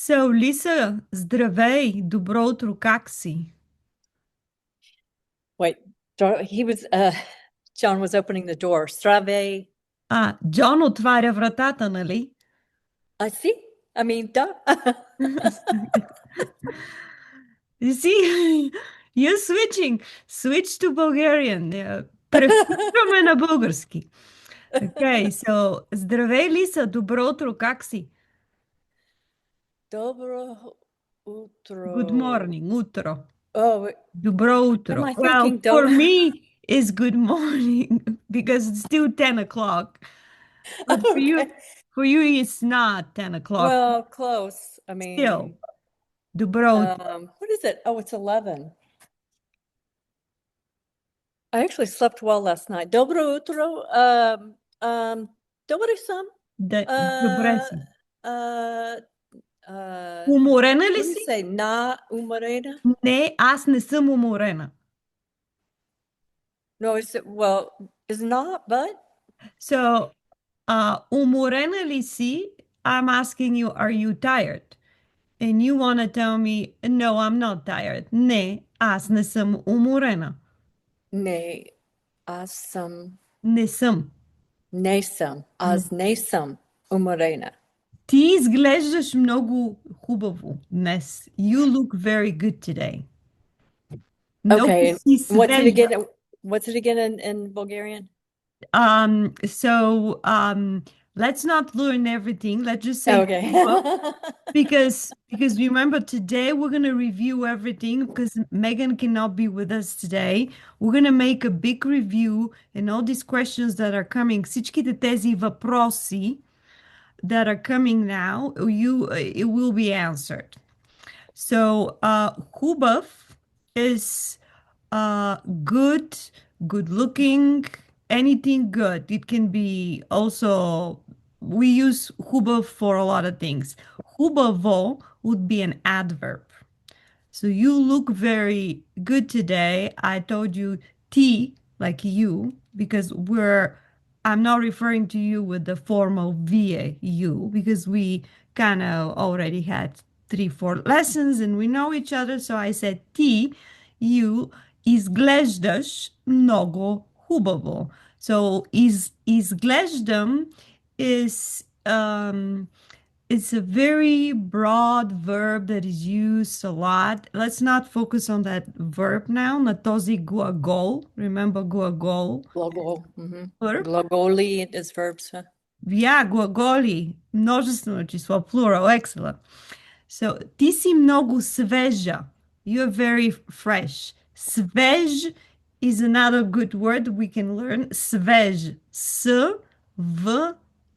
So, Lisa, здравей, добро утро, как си? Wait, he was John was opening the door. Strave. Джон отваря вратата, нали? I see. I mean, duh. You see, you're switching. Switch to Bulgarian. Прехвърляме на български. Okay, so, здравей, Лиса, добро утро, как си? Dobro Good utro. morning, утро. Oh, Добро what am утро. I Well, thinking? for me, it's good morning because it's still 10 o'clock. But Okay. for you, it's not 10 o'clock. Well, close. I Still, mean, добро утро. what is it? Oh, it's 11. I actually slept well last night. Dobro utro. Dobry sam. Добре Uh, си. uh, uh, Уморена ли what do you си? say? Na umareda? Не, аз не съм уморена. No, is it, well, is not, but So, уморена ли си? I'm asking you, are you tired? And you want to tell me, no, I'm not tired. Не, аз не съм уморена. nay, asam, Не съм. nesam, М. as nesam, umarena. Ти изглеждаш много хубаво днес. You look very good today. Много Okay, си what's it свежа. again? What's it again in Bulgarian? So let's not learn everything. Let's just say Okay. Cuba because remember today we're gonna review everything because Megan cannot be with us today. We're gonna make a big review and all these questions that are coming. Всичките тези въпроси that are coming now, it will be answered. So, хубав is good, good looking, anything good. It can be also, we use hubov for a lot of things. Hubavo would be an adverb. So you look very good today. I told you T, like you, because I'm not referring to you with the formal VA, you, because we kind of already had three, four lessons and we know each other. So I said T, you, izgleždaš mnogo hubavo. So izgleždam is it's a very broad verb that is used a lot. Let's not focus on that verb now. На този глагол. Remember глагол Global. verb? Globally is verbs. Huh? Yeah, глаголи. Множествено число, plural. Excellent. So, ти си много свежа. You're very fresh. Свеж is another good word we can learn. Свеж.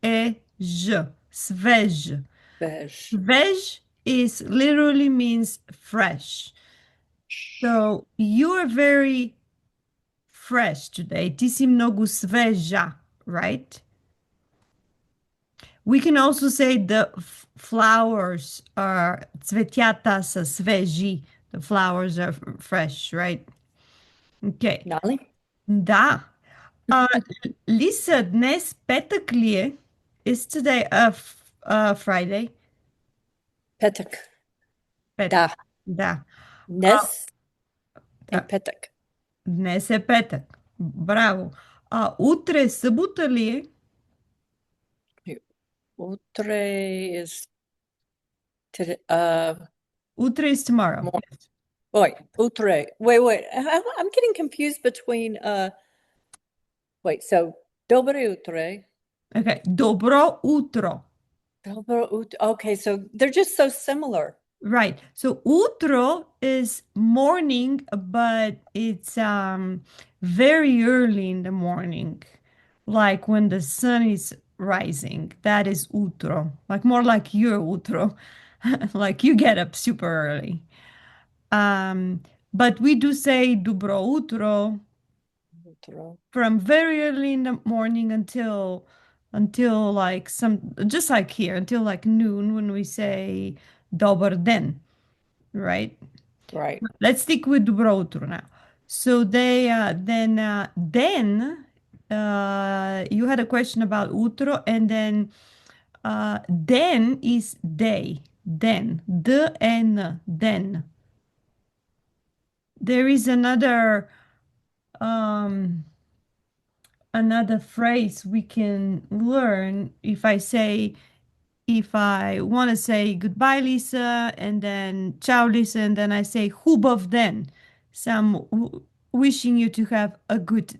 S-V-E-J. Свеж. Beige. Veg is literally means fresh. So you are very fresh today. Ти си много свежа, right? We can also say the flowers are цветята са свежи. The flowers are fresh, right? Okay. Nali? Да. А, Лиса, днес петък ли е? Is today Friday? Petak. Петък. Da. Да. Nes Да. and petak. Днес е петък. Браво. Утре събота ли е? Utre is today. Утре is tomorrow. More. Yes. Wait, utre. Wait. I'm getting confused between wait, so dobre utre. Okay. Добро утро. Okay, so they're just so similar. Right. So утро is morning, but it's very early in the morning, like when the sun is rising. That is utro. Like more like your utro. Like you get up super early. Um, but we do say dobro utro Utro. from very early in the morning until like some just like here until like noon when we say dobar den, right? Right. Let's stick with dobro utro now. So they then you had a question about utro and then is day. Den. D-N. Den. There is um another phrase we can learn if I want to say goodbye, Lisa, and then ciao, Lisa, and then I say hubov den. So I'm wishing you to have a good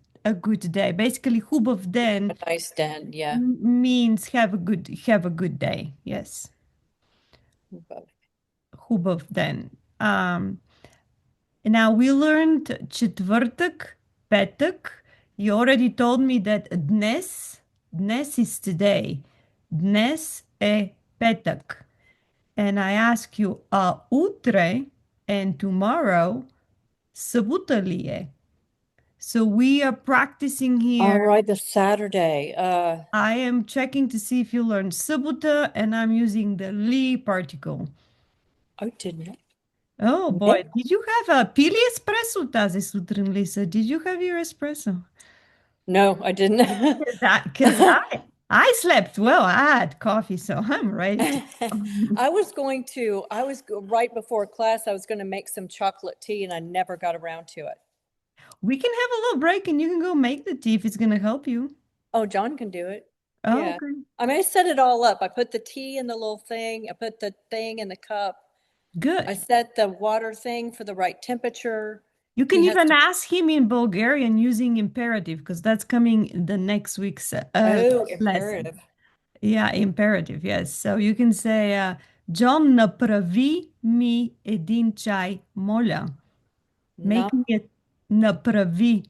day. Basically, hubov den A nice den, yeah. means have a good day. Yes, hubov den. Now we learned четверток, петък. You already told me that dnes is today. Dnes е петък. And I ask you, утре and tomorrow, събота ли е? So we are practicing All here. right, the Saturday. I am checking to see if you learned събота, and I'm using the li particle. I didn't. Oh boy, No, did you have a pili espresso тази сутрин, Lisa? Did you have your espresso? no, I didn't. Because I slept well. I had coffee, so I'm ready to. Right before class, I was going to make some chocolate tea and I never got around to it. We can have a little break and you can go make the tea if it's going to help you. Oh, John can do it. Oh, Yeah. okay. I mean, I set it all up. I put the tea in the little thing. I put the thing in the cup. I Good. set the water thing for the right temperature. You can He has even to, ask him in Bulgarian using imperative because that's coming in the next week's oh, lesson. imperative. Yeah, imperative, yes. So you can say, John, направи ми един чай, моля. Make Nap, me a направи.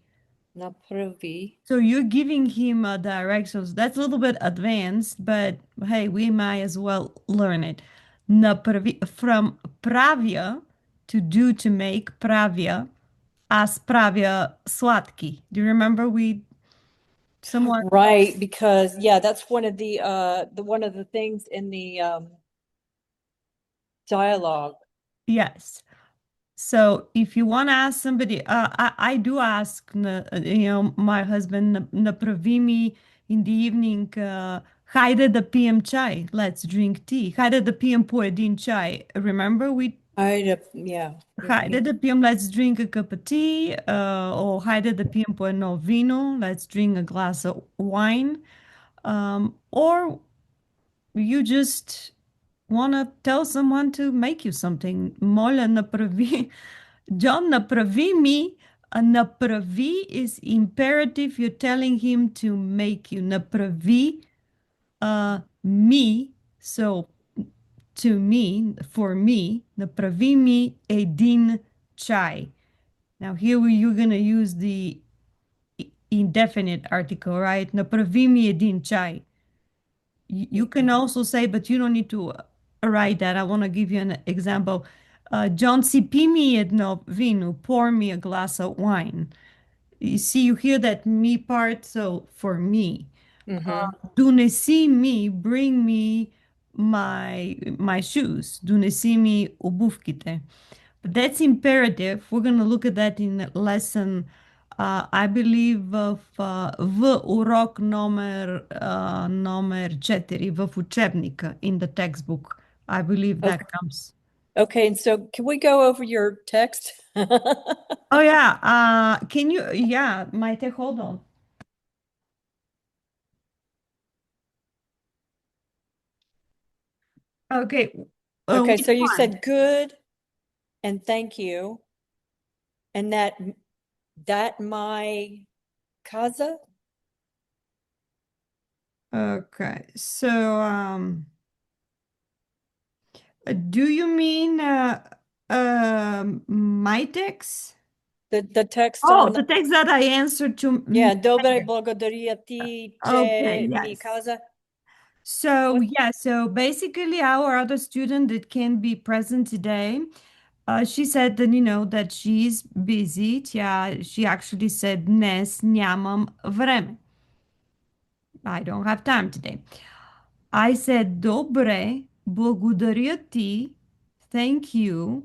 napravi. So you're giving him directions. That's a little bit advanced, but hey, we might as well learn it. From pravia, to do, to make, pravia, as pravia sladki. Do you remember we someone? Right, because yeah, that's one of the things in the dialogue. Yes. So if you want to ask somebody, I do ask, my husband, направи ми in the evening, хайде да пием чай, let's drink tea. Хайде да пием по един чай. Remember we, Yeah. хайде да пием, let's drink a cup of tea, or хайде да пием по едно вино, let's drink a glass of wine. Or you just want to tell someone to make you something. Моля, направи. John, направи ми. Направи is imperative. You're telling him to make you. Направи me. So to me, for me, направи ми един чай. Now here you're going to use the indefinite article, right? Направи ми един чай. You can also say, but you don't need to write that. I want to give you an example. John, sipi mi jedno vino, pour me a glass of wine. You see, you hear that me part, so for me. Mm-hmm. Donesi mi, bring me my shoes. Donesi mi обувките. But that's imperative. We're going to look at that in lesson, I believe, в урок номер 4 в учебника, in the textbook. I believe that Okay. comes. Okay, and so can we go over your text? Oh yeah, can you, yeah, Maite, hold on. Okay, Okay, which so you one? said good and thank you, and that my casa? Okay, so do you mean my text? The text Oh, on the text that I answered to yeah, dobre Megan. благодаря ти, Okay, че ми yes. каза. So What? yeah, so basically our other student that can be present today, she said that, that she's busy. Yeah, she actually said, днес нямам време. I don't have time today. I said, добре, благодаря ти, thank you,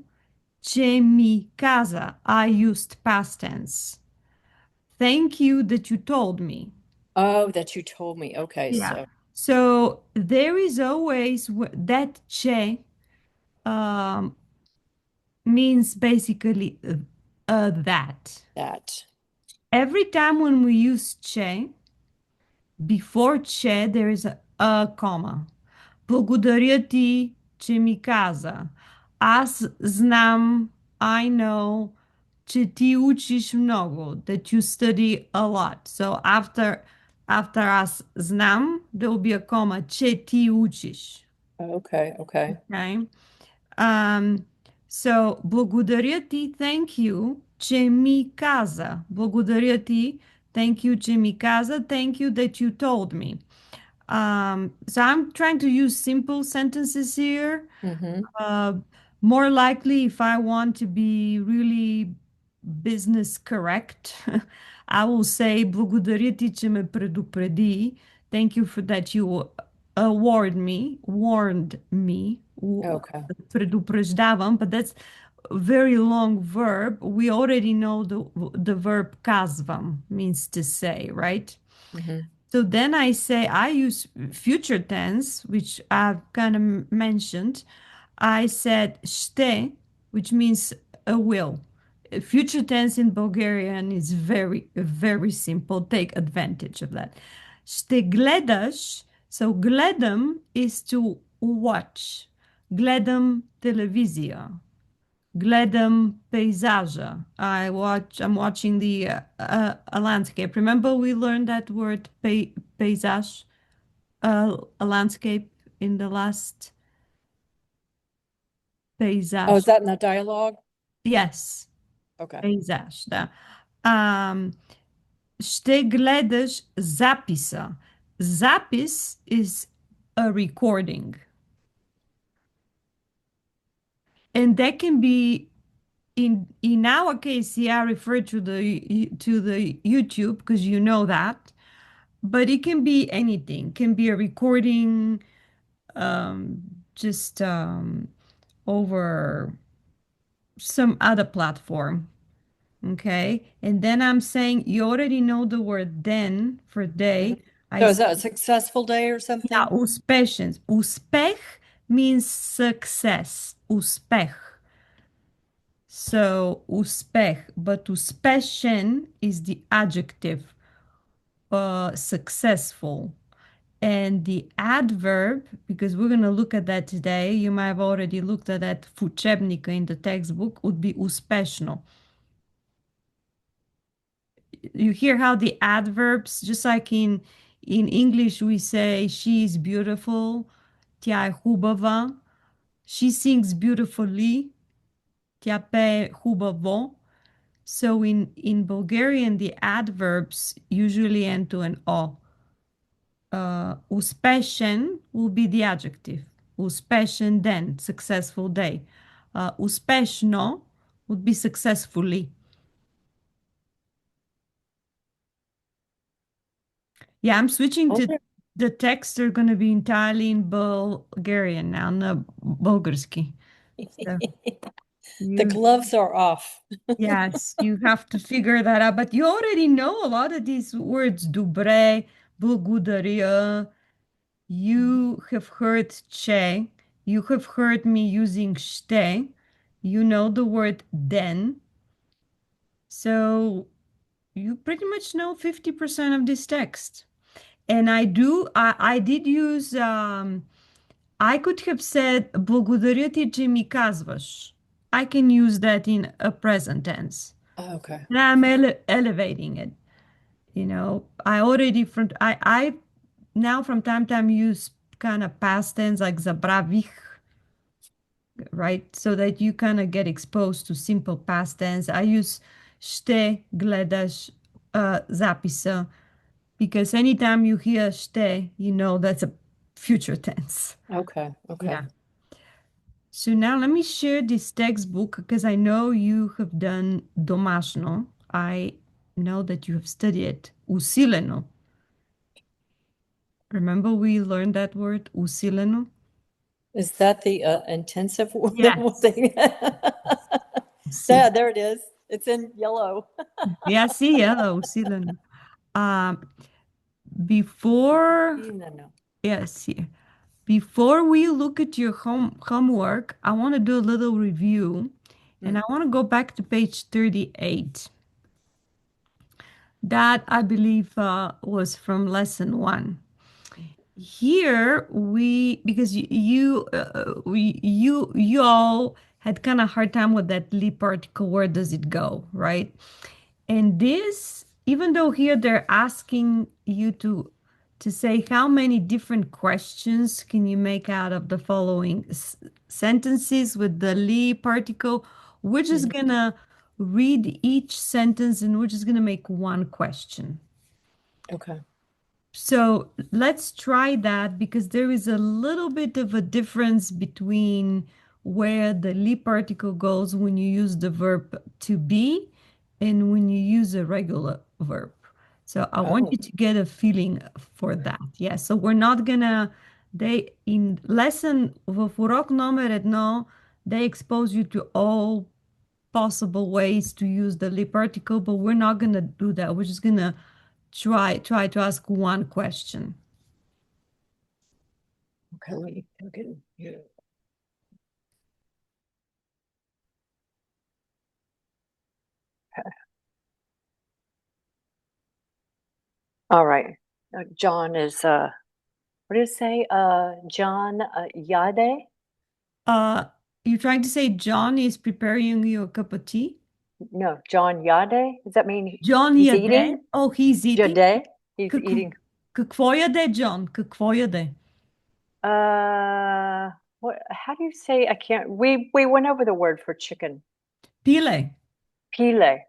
че ми каза. I used past tense. Thank you that you told me. Oh, that you told me. Okay, Yeah. so So there is always that che. um, means basically that. That. Every time when we use che, before che, there is a comma. Благодаря ти, че ми каза. Аз знам, I know, че ти учиш много, that you study a lot. So after аз знам, there will be a comma, че ти учиш. Okay, okay. Okay? Um, so, благодаря ти, thank you, че ми каза. Благодаря ти, thank you, че ми каза. Thank you that you told me. So I'm trying to use simple sentences here. Mm-hmm. Uh, More likely, if I want to be really business correct, I will say благодаря ти, че ме предупреди. Thank you for that you warned me. Okay. Предупреждавам, but that's a very long verb. We already know the verb казвам means to say, right? Mm-hmm. So then I use future tense, which I've kind of mentioned. I said ще, which means a will. Future tense in Bulgarian is very, very simple. Take advantage of that. Ще гледаш, so гледам is to watch. Гледам телевизия. Гледам пейзажа. I'm watching a landscape. Remember we learned that word paysage, a landscape in the last Oh, is paysage. that in the dialogue? Yes, Okay. paysage. Да. Um, Ще гледаш записа. Запис is a recording. And that can be in our case, yeah, I refer to the YouTube because you know that, but it can be anything. Can be a recording, um, just over some other platform. Okay, and then I'm saying you already know the word then for Mhm. day. I So is say, that a successful day or yeah, something? uspešen. Uspech means success. Uspech. So uspech, but uspešen is the adjective, successful. And the adverb, because we're going to look at that today, you might have already looked at that в учебника in the textbook, would be uspешно. You hear how the adverbs, just like in English, we say she is beautiful, тя е хубава. She sings beautifully, тя пее хубаво. So in Bulgarian, the adverbs usually end to an o. Uspešen will be the adjective. Uspešen den, successful day. Uspešno would be successfully. Yeah, I'm switching to Okay. the text. They're going to be entirely in Bulgarian now, no bulgarski. So The you, gloves are off. yes, you have to figure that out. But you already know a lot of these words. Добре, благодаря. You have heard che. You have heard me using ще. You know the word then. So you pretty much know 50% of this text. And I did use, I could have said, благодаря ти, че ми казваш. I can use that in a present tense. Okay. And I'm elevating it. You know, I already I now from time to time use kind of past tense like zabravich, right? So that you kind of get exposed to simple past tense. I use ще гледаш записа because anytime you hear ще, you know that's a future tense. Okay. Okay. Yeah. So now let me share this textbook because I know you have done домашно. I know that you have studied усилено. Remember we learned that word усилено? Is that the intensive Yes. thing? Усилено. Yeah, there it is. It's in yellow. Yeah, see, yeah, усилено. Um, before, No, no. yes, here. Before we look at your homework, I want to do a little review and I Mm, want to go back to page 38. That I believe was from lesson one. Here we because you all had kind of hard time with that li particle. Where does it go, right? And this, even though here they're asking you to say how many different questions can you make out of the following sentences with the li particle, we're just mhm. gonna read each sentence and we're just gonna make one question. Okay. So let's try that because there is a little bit of a difference between where the li particle goes when you use the verb to be and when you use a regular verb. So I want you Oh, to get a feeling for that. Yeah, so we're not gonna, they in lesson в урок номер едно, they expose you to all possible ways to use the li particle, but we're not gonna do that. We're just gonna try to ask one question. okay. Let me look at you. All right. John is what did it say? John Yade? Uh, you're trying to say John is preparing you a cup of tea? No, John Yade. Does that mean John he's яде? eating? Oh, he's eating? Jade? He's Какво, eating. какво яде, John? Какво яде? What? How do you say? I can't. We went over the word for chicken. Пиле, Pile.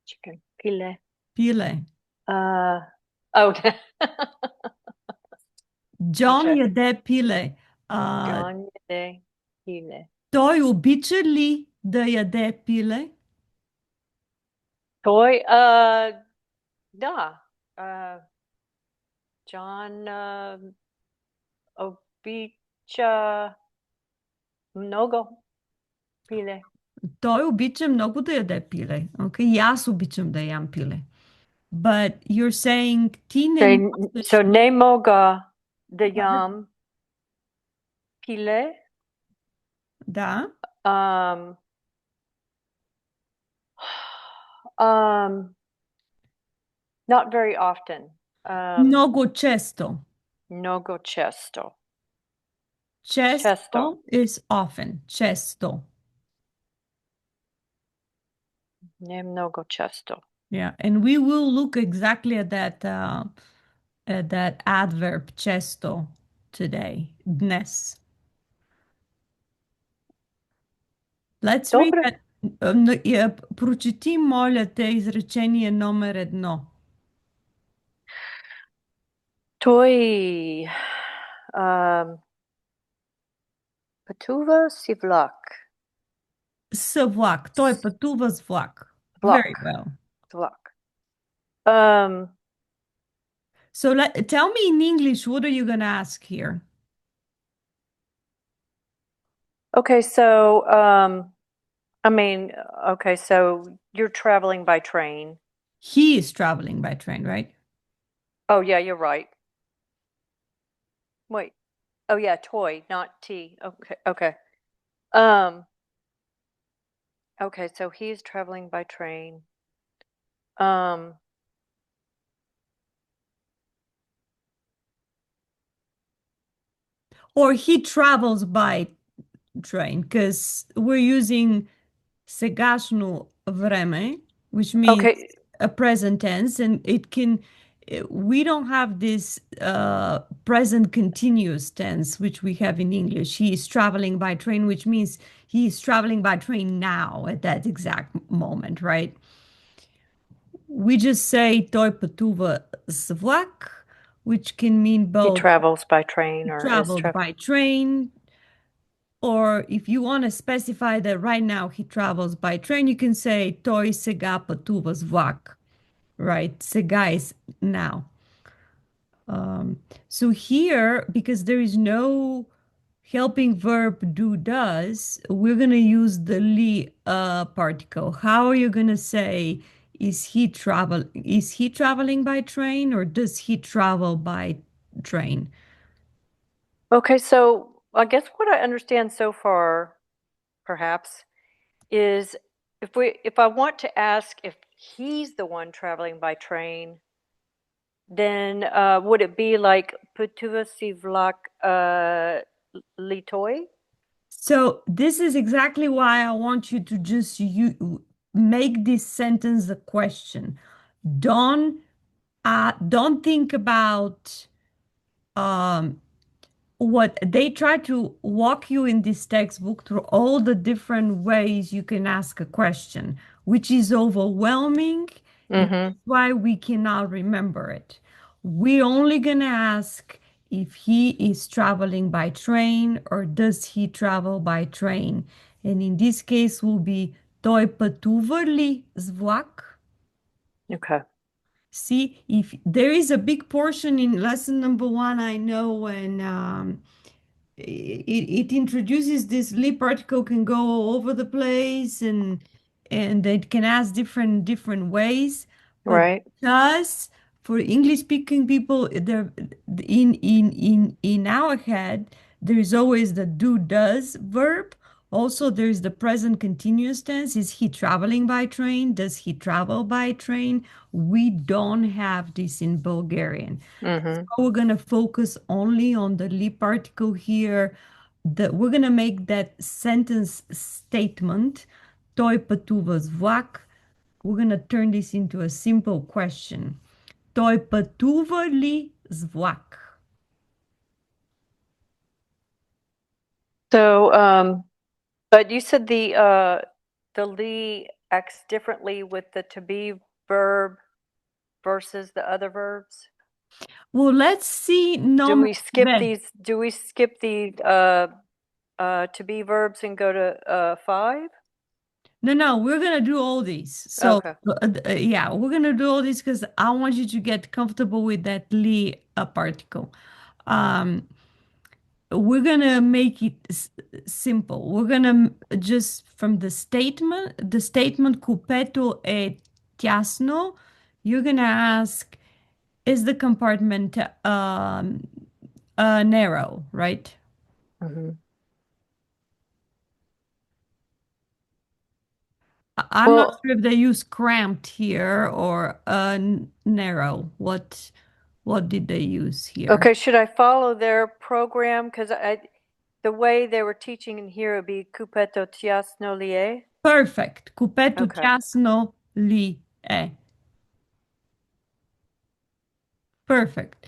Chicken. Pile. пиле. Uh, okay. John Okay. яде пиле. А, John Yade. Pile. той обича ли да яде пиле? Toy. Da. Uh, John Obicha Mnogo. Pile. Той обича много да яде пиле. Okay? И аз обичам да ям пиле. But you're saying ти не So можеш. Nemoga the Yam Pile. Да. Um, um, not very often. Много често. Mnogo chesto. Chesto. Често is often. Често. Не много chesto. Yeah, and we will look exactly at that adverb често today. Dnes. Let's read Добре. that. Прочети, моля те, изречение номер едно. Той пътува си влак. С влак. Той пътува с влак. Very Влак. well. Влак. Um, So tell me in English, what are you going to ask here? okay, so I mean, okay, so you're traveling by train. He is traveling by train, right? Oh yeah, you're right. Wait. Oh yeah, toy, not T. Okay, okay. Um, okay, so he's traveling by train. Um, Or he travels by train because we're using сегашно време, which means okay, a present tense, and it can, we don't have this present continuous tense, which we have in English. He is traveling by train, which means he is traveling by train now at that exact moment, right? We just say той пътува с влак, which can mean he both travels by train he or is traveled travel. by train, or if you want to specify that right now he travels by train, you can say той сега пътува с влак, right? Сега is now. So here, because there is no helping verb do does, we're going to use the li particle. How are you going to say is he traveling by train or does he travel by train? Okay, so I guess what I understand so far, perhaps, is if I want to ask if he's the one traveling by train, then would it be like Putuva si vlak litoi? So this is exactly why I want you to just make this sentence a question. Don't don't think about um, what they try to walk you in this textbook through all the different ways you can ask a question, which is overwhelming, and Mm-hmm. that's why we cannot remember it. We're only gonna ask if he is traveling by train or does he travel by train. And in this case will be Toi pătuvărli zvlak. Okay. See, if there is a big portion in lesson number one, I know when it introduces this leap particle can go all over the place and it can ask different ways, but Right. because for English speaking people there in our head there is always the do does verb. Also there's the present continuous tense. Is he traveling by train? Does he travel by train? We don't have this in Bulgarian. Mm-hmm. We're going to focus only on the lead particle here. We're going to make that sentence statement. Toi pătuvas vlak. We're going to turn this into a simple question. Toi pătuvă li zvlak. So, but you said the li acts differently with the to be verb versus the other verbs. Well, let's see Do nomen we skip ben. these? Do we skip the to be verbs and go to five? No, we're gonna do all these. So, Okay. yeah, we're gonna do all these because I want you to get comfortable with that li particle. Um, we're gonna make it simple. We're gonna just from the statement cupetul e tiasno, you're gonna ask, is the compartment narrow, right? Mm-hmm. I'm not Well, sure if they use cramped here or narrow. What did they use here? okay. Should I follow their program? Because the way they were teaching in here would be cupeto tias no lie. Perfect. Cupetul Okay. tiasno li e. Perfect.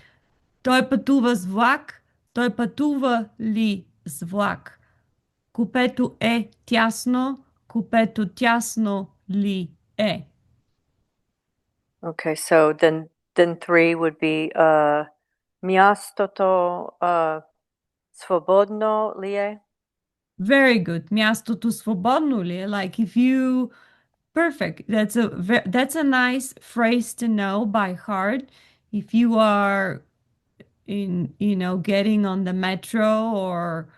Той пътува с влак, той пътува ли с влак? Купето е тясно, купето тясно ли е? Okay. So then three would be miastoto svobodno lie. Very good. Мястото свободно ли е? Like if you perfect. That's a nice phrase to know by heart. If you are in, getting on the metro or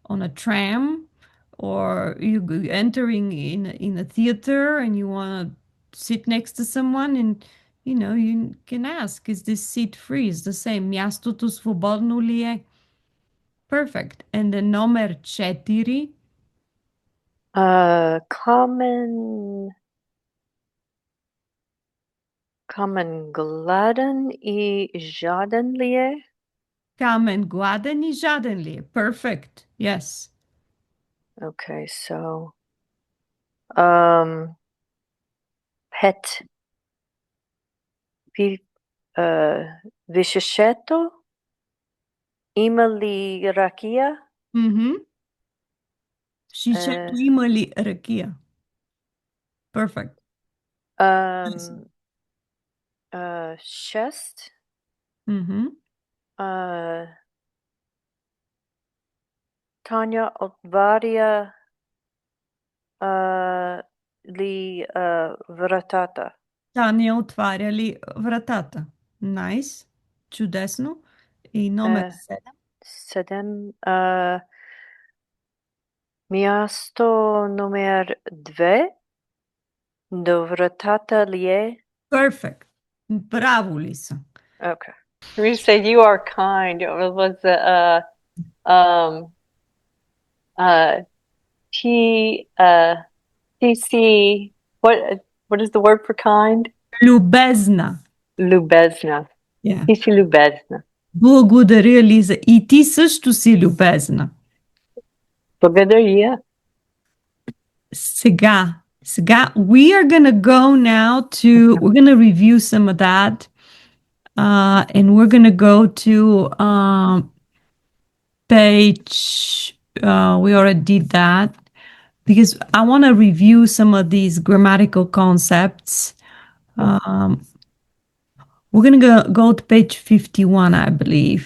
on a tram, or entering in a theater and you want to sit next to someone and you can ask, is this seat free? It's the same. Мястото свободно ли е? Perfect. And the номер 4. Common gladen I žaden lie. Kamen gладен и жаден ли е? Perfect. Yes. Okay, so um pet vi vishisheto има ли ракия? Mm-hmm. Uh, Шишето има ли ракия? Perfect. Yes. um chest Mm-hmm. uh Tanya отваря ли вратата. Таня отваря ли вратата? Найс. Чудесно. И номер Uh, 7. 7 място номер 2 до вратата ли е? Perfect. Браво, Лиса. Okay. We say you are kind. Was the Um, uh, T, TC, what is the word for kind? Любезна. Любезна. Yeah. TC любезна. Благодаря, Лиза. И ти също си любезна. Благодаря. Сега, we are gonna go now to, we're gonna review some of that. And we're gonna go to page, we already did that because I want to review some of these grammatical concepts. We're gonna go to page 51, I believe.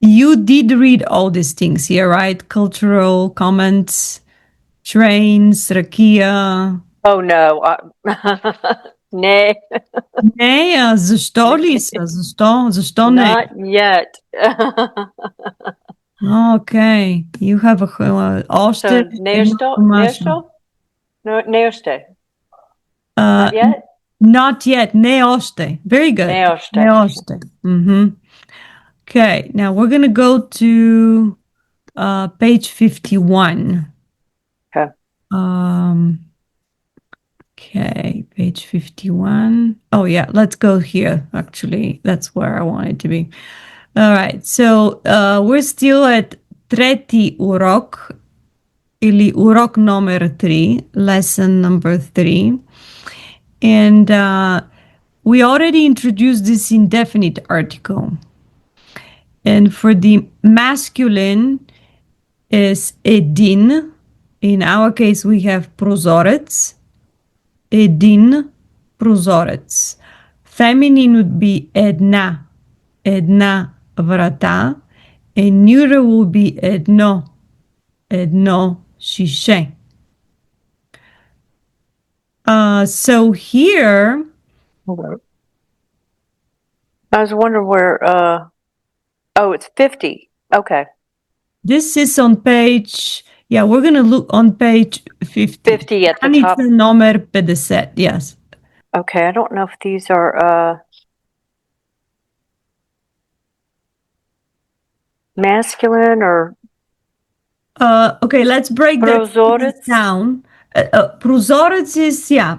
You did read all these things here, right? Cultural comments, trains, rakia. Oh no. Nay. Не, защо ли са? Защо не? Not yet. Okay, you have още So едно домашно. нещо? No, не още. Uh, Not yet? not yet, не още. Very good. Не Не още. още. Okay, now we're gonna go to page 51. Okay. Okay, page 51. Oh yeah, let's go here. Actually, that's where I wanted to be. All right, so we're still at трети урок или урок номер 3, lesson number 3. And we already introduced this indefinite article. And for the masculine is edin. In our case, we have prozorec. Edin, prozorec. Feminine would be edna. Edna vrata. And neuter will be edno. Edno shishe. So here, I was wondering where, oh, it's 50. Okay. this is on page, yeah, we're going to look on page 50. 50 at the Stranica top. номер 50, yes. Okay, I don't know if these are masculine or Okay, let's break that prozorec. sentence down. Prozorec is, yeah,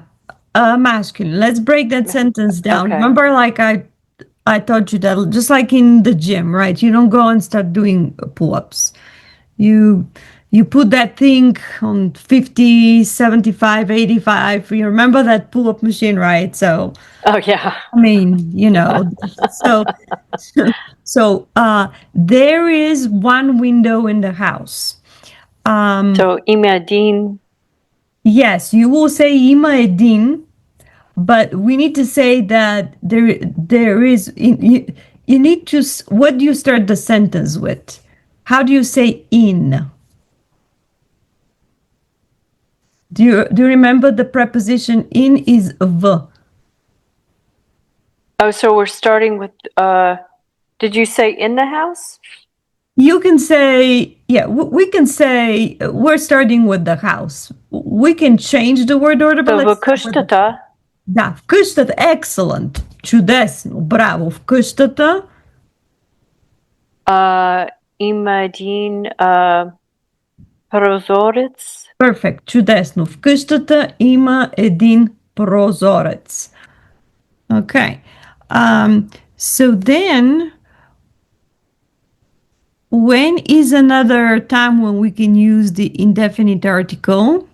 masculine. Let's break that sentence down. Okay. Remember, like I taught you that, just like in the gym, right? You don't go and start doing pull-ups. You put that thing on 50, 75, 85. You remember that pull-up machine, right? So, Oh yeah. I mean, so there is one window in the house. So imagine. Yes, you will say ima edin, but we need to say that there is you need to, what do you start the sentence with? How do you say in? Do you remember the preposition in is v? Oh, so we're starting with did you say in the house? You can say, yeah, we can say we're starting with the house. We can change the word order, but So let's в къщата. Да, в къщата. Excellent. Чудесно. Браво. В къщата. Има един прозорец. Perfect. Чудесно. В къщата има един прозорец. Okay. So then, when is another time when we can use the indefinite article?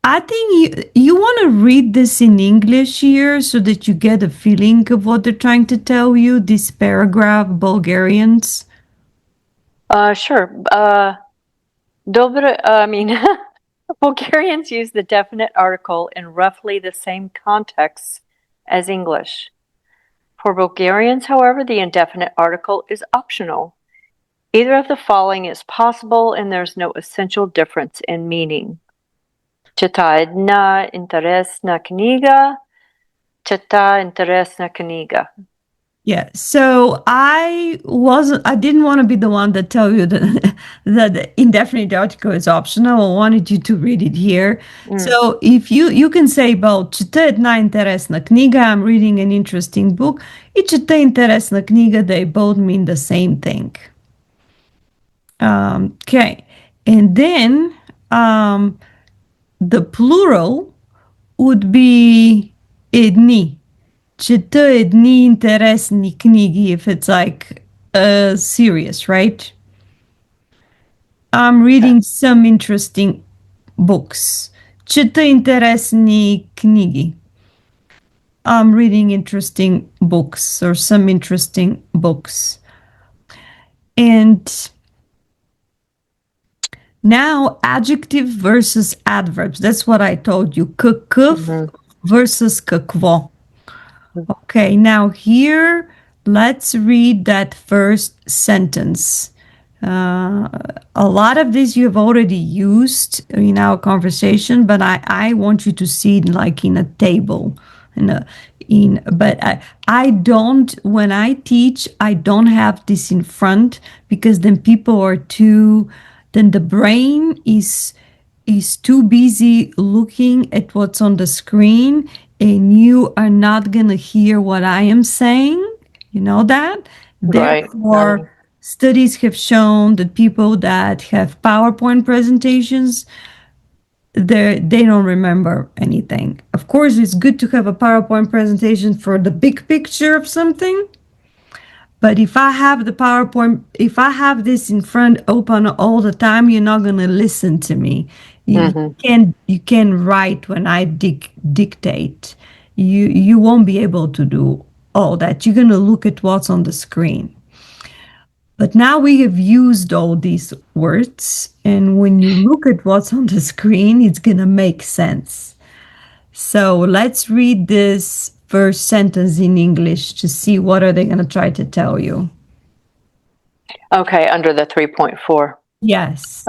I think you want to read this in English here so that you get a feeling of what they're trying to tell you, this paragraph, Bulgarians. Sure. Добре, I mean, Bulgarians use the definite article in roughly the same contexts as English. For Bulgarians, however, the indefinite article is optional. Either of the following is possible, and there's no essential difference in meaning. Чета една интересна книга. Чета интересна книга. Yeah, so I didn't want to be the one that tell you that that the indefinite article is optional. I wanted you to read it here. Mm, So if you can say both, чета една интересна книга, I'm reading an interesting book, и чета интересна книга, they both mean the same thing. Okay, and then um, the plural would be едни. Чета едни интересни книги if it's like serious, right? I'm okay. reading some interesting books. Чета интересни книги. I'm reading interesting books or some interesting books. And now adjective versus adverbs. That's what I told you. Какъв Hmm. versus какво. Okay, now here, let's read that first sentence. A lot of this you have already used in our conversation, but I want you to see it like in a table. But I don't, when I teach, I don't have this in front because then people are too, then the brain is too busy looking at what's on the screen and you are not going to hear what I am saying. You know that? Right. Therefore, studies have shown that people that have PowerPoint presentations, they don't remember anything. Of course, it's good to have a PowerPoint presentation for the big picture of something, but if I have the PowerPoint, if I have this in front open all the time, you're not gonna listen to me. You Hmm. you can write when I dictate. You won't be able to do all that. You're gonna look at what's on the screen. But now we have used all these words, and when you look at what's on the screen, it's gonna make sense. So let's read this first sentence in English to see what are they gonna try to tell you. Okay, under the 3.4. Yes.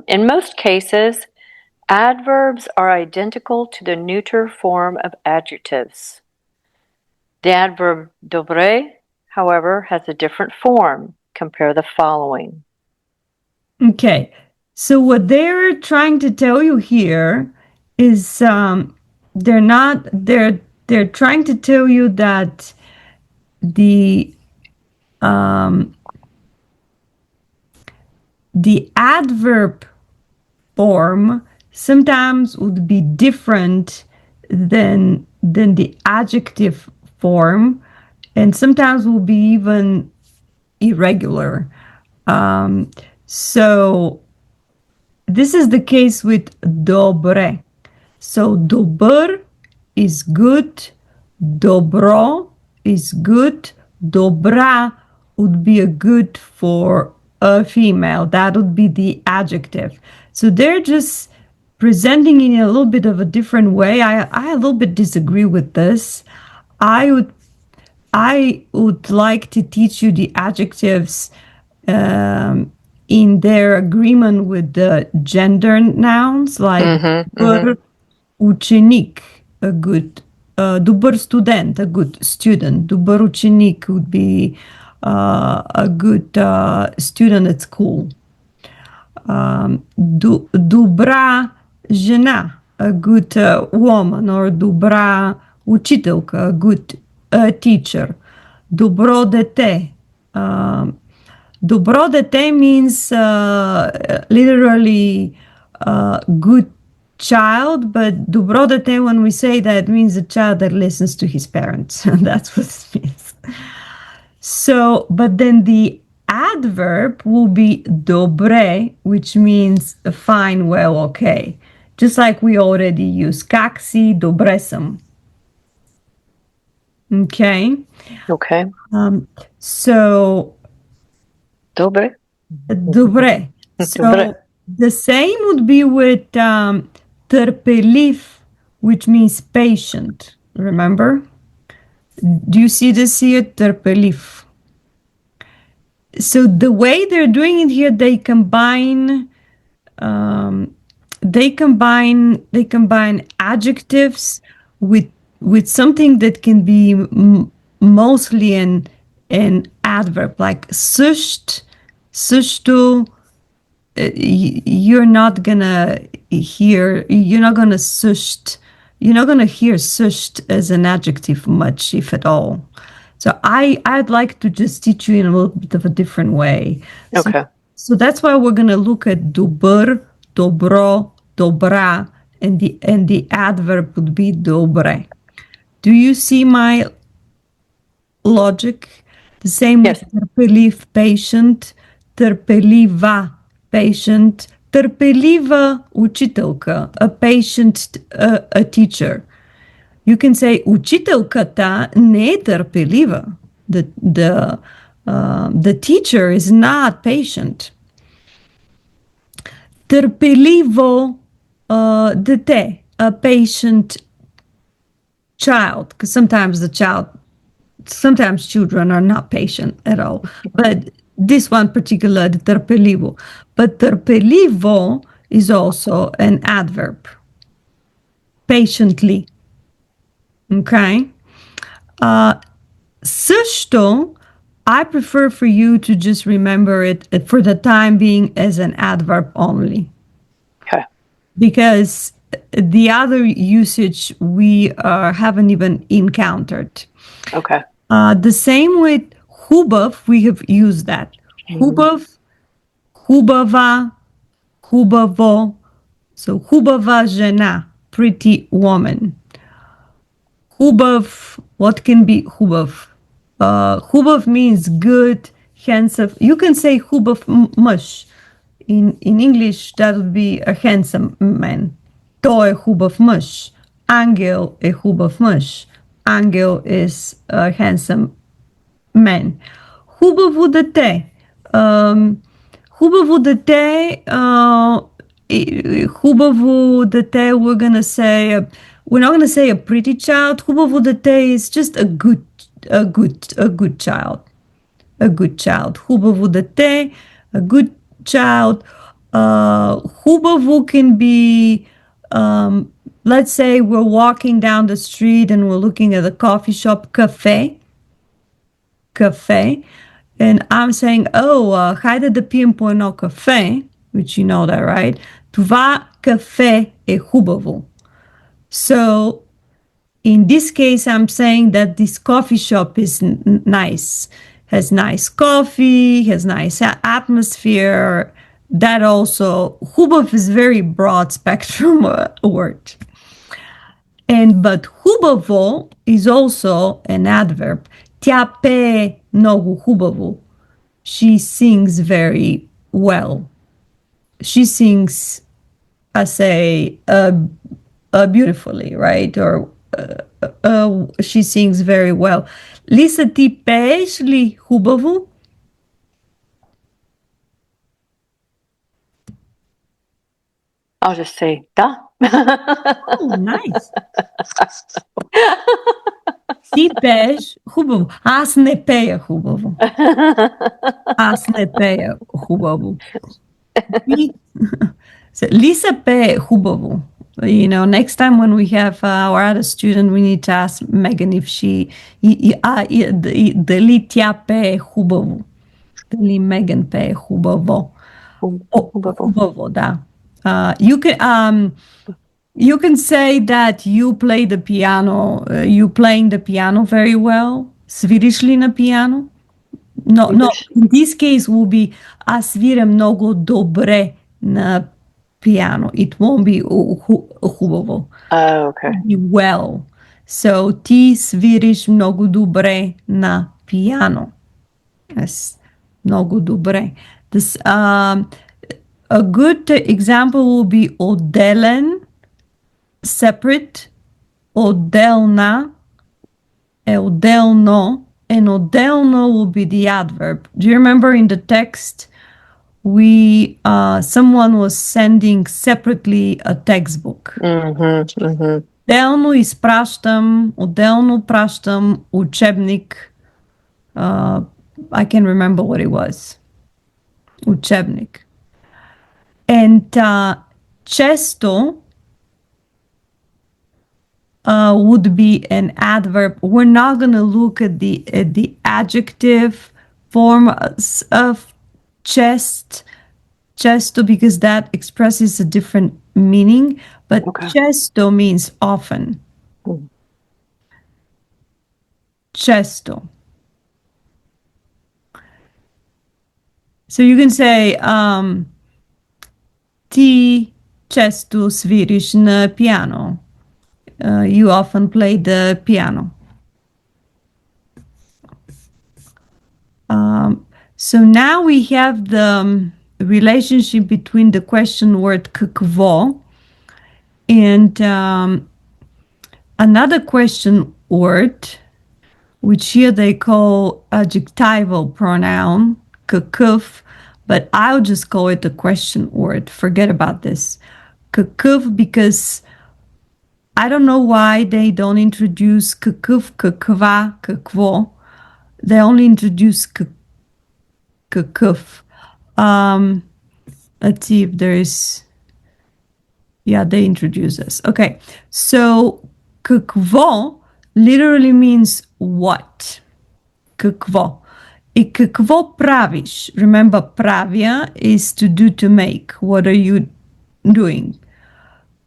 In most cases, adverbs are identical to the neuter form of adjectives. The adverb dobre, however, has a different form. Compare the following. Okay. So what they're trying to tell you here is they're not they're trying to tell you that the um, the adverb form sometimes would be different than the adjective form, and sometimes will be even irregular. Um, so this is the case with dobre. So добър is good, добро is good, добра would be a good for a female. That would be the adjective. So they're just presenting it in a little bit of a different way. I a little bit disagree with this. I would I would like to teach you the adjectives in their agreement with the gender nouns, like Mm-hmm, mm-hmm. добър ученик, a good добър student, a good student. Добър ученик would be a good student at school. Добра жена, a good woman, or добра учителка, a good teacher. Добро дете. Добро дете means literally good child, but добро дете, when we say that, means a child that listens to his parents. That's what it means. So, but then the adverb will be dobre, which means fine, well, okay. Just like we already use как си, добре съм. Okay. Okay. So Dobre. добре. Dobre. So the same would be with търпелив, which means patient. Remember? Do you see this here? Търпелив. So the way they're doing it here, um, they combine adjectives with something that can be mostly an an adverb like също, също. You're not gonna you're not gonna hear също as an adjective much, if at all. So I'd like to just teach you in a little bit of a different way. So, Okay. so that's why we're gonna look at добър, добро, добра, and the adverb would be добре. Do you see my logic? The same with Yes. търпелив, patient, търпелива, patient, търпелива учителка, a patient, a teacher. You can say учителката не е търпелива. The teacher is not patient. Търпеливо дете, a patient child, because sometimes children are not patient at all. But this one particular, the tърпеливо. But tърпеливо is also an adverb. Patiently. Okay? Също, I prefer for you to just remember it for the time being as an adverb only. Okay. Because the other usage we haven't even encountered. Okay. The same with хубав, we have used that. Хубав, хубава, хубаво. So хубава жена, pretty woman. Хубав, what can be хубав? Хубав means good, handsome. You can say хубав мъж. In English, that would be a handsome man. Той е хубав мъж. Ангел е хубав мъж. Ангел is a handsome man. Хубаво дете. Хубаво дете. Хубаво дете, we're not gonna say a pretty child. Хубаво дете is just a good child. A good child. Хубаво дете, a good child. Хубаво can be, let's say we're walking down the street and we're looking at a coffee shop, cafe. And I'm saying, хайде да пием по едно кафе, which you know that, right? Това кафе е хубаво. So, in this case, I'm saying that this coffee shop is nice, has nice coffee, has nice atmosphere. That also, хубав is very broad spectrum word. But хубаво is also an adverb. Тя пее много хубаво. She sings very well. She sings, I say, beautifully, right? Or she sings very well. Лиса, ти пееш ли хубаво? I'll just say, да. Oh, nice. Ти пееш хубаво. Аз не пея хубаво. Аз не пея хубаво. Lisa пее хубаво. You know, next time when we have our other student, we need to ask Megan if дали тя пее хубаво. Дали Megan пее хубаво. Хубаво, да. You can say that you play the piano, you playing the piano very well. Свириш ли на piano? No, in this case will be аз свиря много добре на piano. It won't be хубаво. Okay. It'll be well. So ти свириш много добре на piano. Yes, много добре. This, a good example will be отделен, separate, отделна, отделно, and отделно will be the adverb. Do you remember in the text someone was sending separately a textbook? Отделно изпращам, отделно пращам учебник. I can remember what it was. Учебник. And често would be an adverb. We're not going to look at the adjective form of chest, chesto, because that expresses a different meaning. But Okay. chesto means often. Mm. Chesto. So you can say ti chesto sviriš na piano. You often play the piano. So now we have the relationship between the question word какво and another question word, which here they call adjectival pronoun, какъв, but I'll just call it a question word. Forget about this. Какъв, because I don't know why they don't introduce какъв, каква, какво. They only introduce какъв. Let's see if there is. Yeah, they introduce us. Okay, so какво literally means what. Какво. И какво правиш? Remember, правя is to do, to make. What are you doing?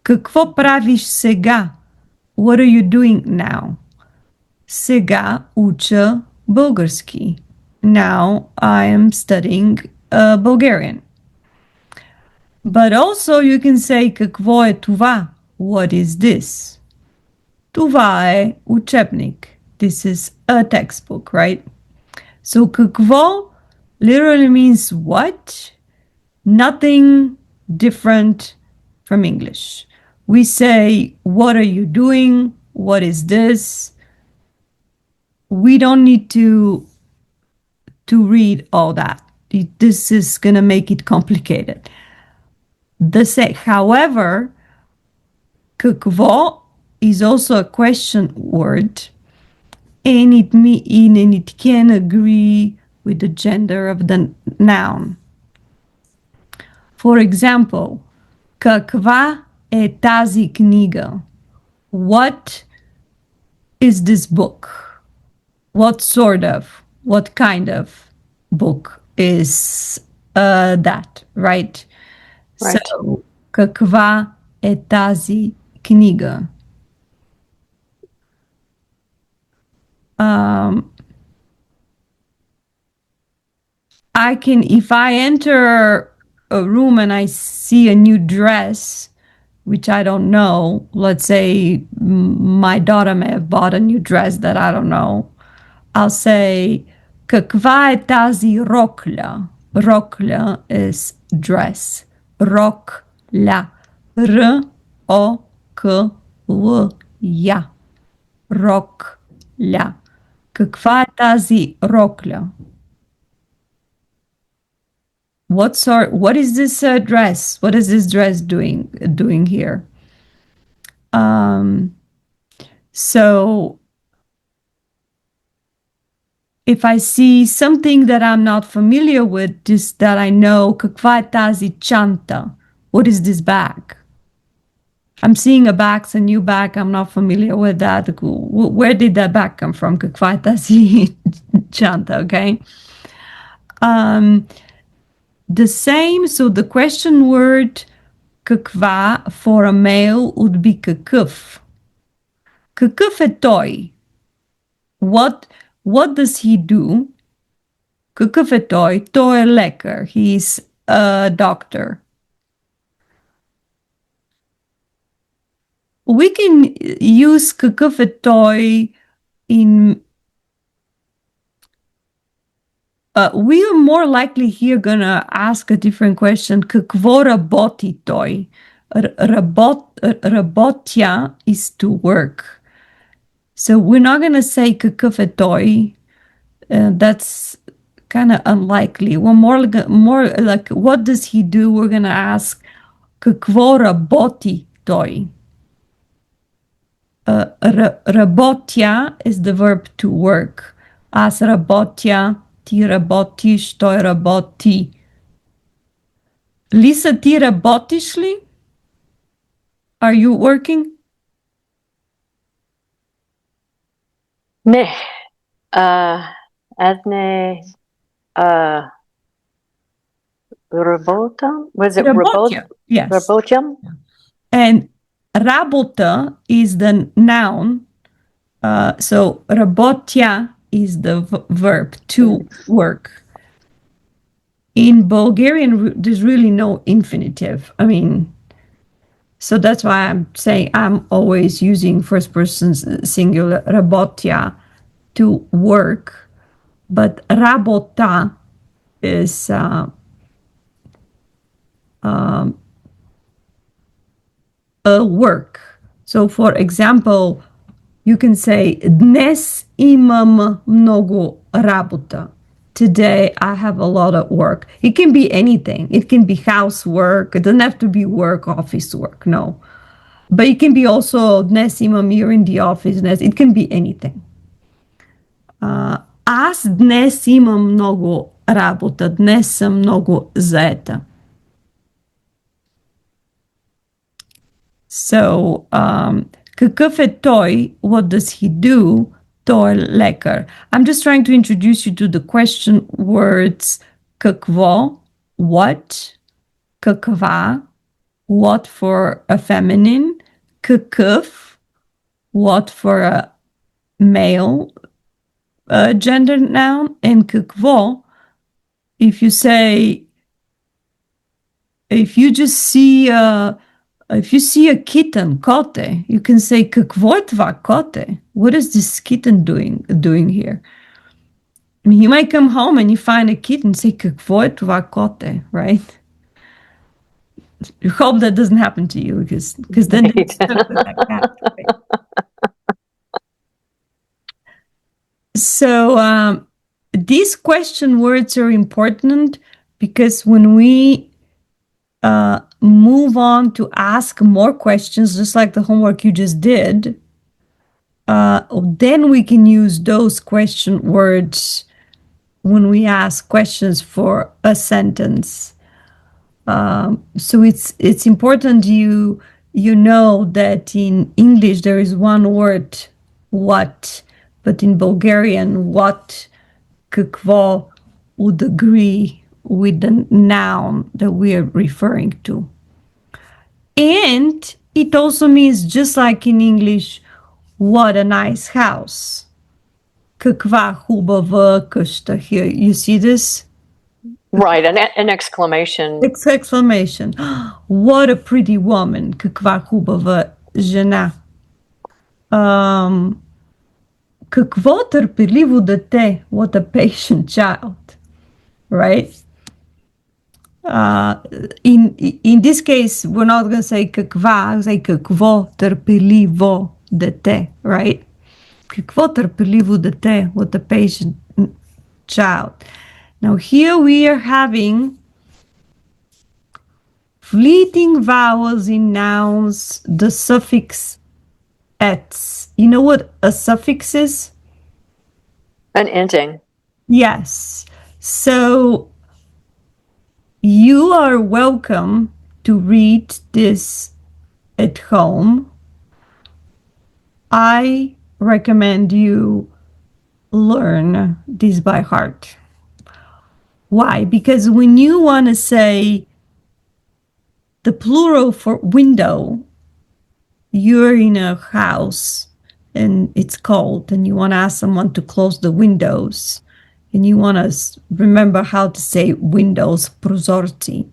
Какво правиш сега? What are you doing now? Сега уча български. Now I am studying Bulgarian. But also you can say какво е това? What is this? Това е учебник. This is a textbook, right? So какво literally means what? Nothing different from English. We say, what are you doing? What is this? We don't need to read all that. This is going to make it complicated. However, какво is also a question word, and it can agree with the gender of the noun. For example, каква е тази книга? What is this book? What sort of, what kind of book is that, right? Right. So, каква е тази книга? If I enter a room and I see a new dress, which I don't know, let's say my daughter may have bought a new dress that I don't know, I'll say, каква е тази рокля? Рокля is dress. Рокля. Р-о-к-л-я. Рокля. Каква е тази рокля? What is this dress? What is this dress doing here? So if I see something that I'm not familiar with, just that I know, каква е тази чанта? What is this bag? I'm seeing a bag, it's a new bag. I'm not familiar with that. Where did that bag come from? Каква е тази чанта? Okay. The same. So the question word каква for a male would be какъв. Какъв е той? What does he do? Какъв е той? Той е лекар. He's a doctor. We can use какъв е той in we are more likely here gonna ask a different question. Какво работи той? Работя is to work. So we're not gonna say какъв е той. That's kind of unlikely. We're more like what does he do? We're gonna ask какво работи той? Работя is the verb to work. Аз работя, ти работиш, той работи. Lisa, ти работиш ли? Are you working? Ne, adne, uh, robotum? Was it Работя, yes. robotum? And работа is the noun. So работя is the verb to work. In Bulgarian, there's really no infinitive. I mean, so that's why I'm saying I'm always using first person singular работя to work, but работа is a work. So, for example, you can say Dnes imam mnogo работа. Today I have a lot of work. It can be anything. It can be housework. It doesn't have to be work, office work. No. But it can be also Dnes imam, you're in the office. It can be anything. Аз днес имам много работа. Днес съм много заета. So, какъв е той? What does he do? Той е лекар. I'm just trying to introduce you to the question words какво, what, каква, what for a feminine, какъв, what for a male gender noun, and какво, if you say, if you just see if you see a kitten, kote, you can say какво е това kote? What is this kitten doing here? I mean, you might come home and you find a kitten, say какво е това kote, right? You hope that doesn't happen to you because then you're stuck with that cat. Right? So these question words are important because when we move on to ask more questions, just like the homework you just did, then we can use those question words when we ask questions for a sentence. So it's important you know that in English there is one word, what, but in Bulgarian, what, какво would agree with the noun that we are referring to. And it also means, just like in English, what a nice house. Каква хубава къща. Here, you see this? Right, an exclamation. Exclamation. What a pretty woman. Каква хубава жена. Какво търпеливо дете. What a patient child. Right? In this case, we're not going to say каква, say какво търпеливо дете, right? Какво търпеливо дете, what a patient child. Now here we are having fleeting vowels in nouns, the suffix ets. You know what a suffix is? An ending. Yes. So you are welcome to read this at home. I recommend you learn this by heart. Why? Because when you want to say the plural for window, you're in a house and it's cold and you want to ask someone to close the windows and you want to remember how to say windows, prozorci,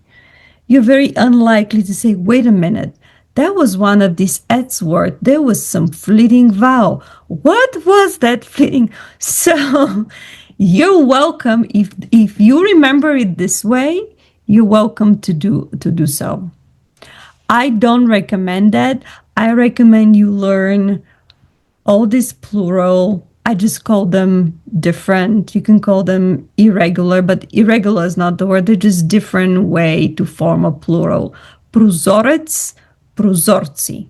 you're very unlikely to say, wait a minute, that was one of these ets words. There was some fleeting vowel. What was that fleeting? So you're welcome. If you remember it this way, you're welcome to do so. I don't recommend that. I recommend you learn all this plural. I just call them different. You can call them irregular, but irregular is not the word. They're just different way to form a plural. Prozorec, prozorci.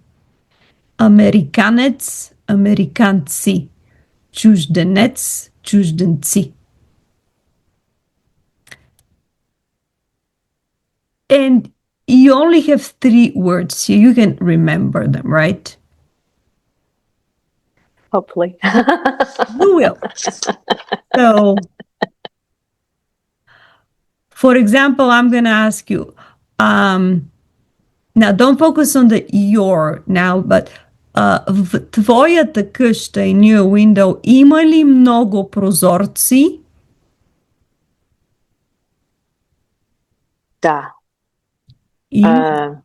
Amerikanec, amerikanci. Čuždenec, čuždenci. And you only have 3 words here. You can remember them, right? Hopefully. You will. So, for example, I'm going to ask you, now don't focus on the your now, but в твоята къща in your window има ли много прозорци? Da. Има.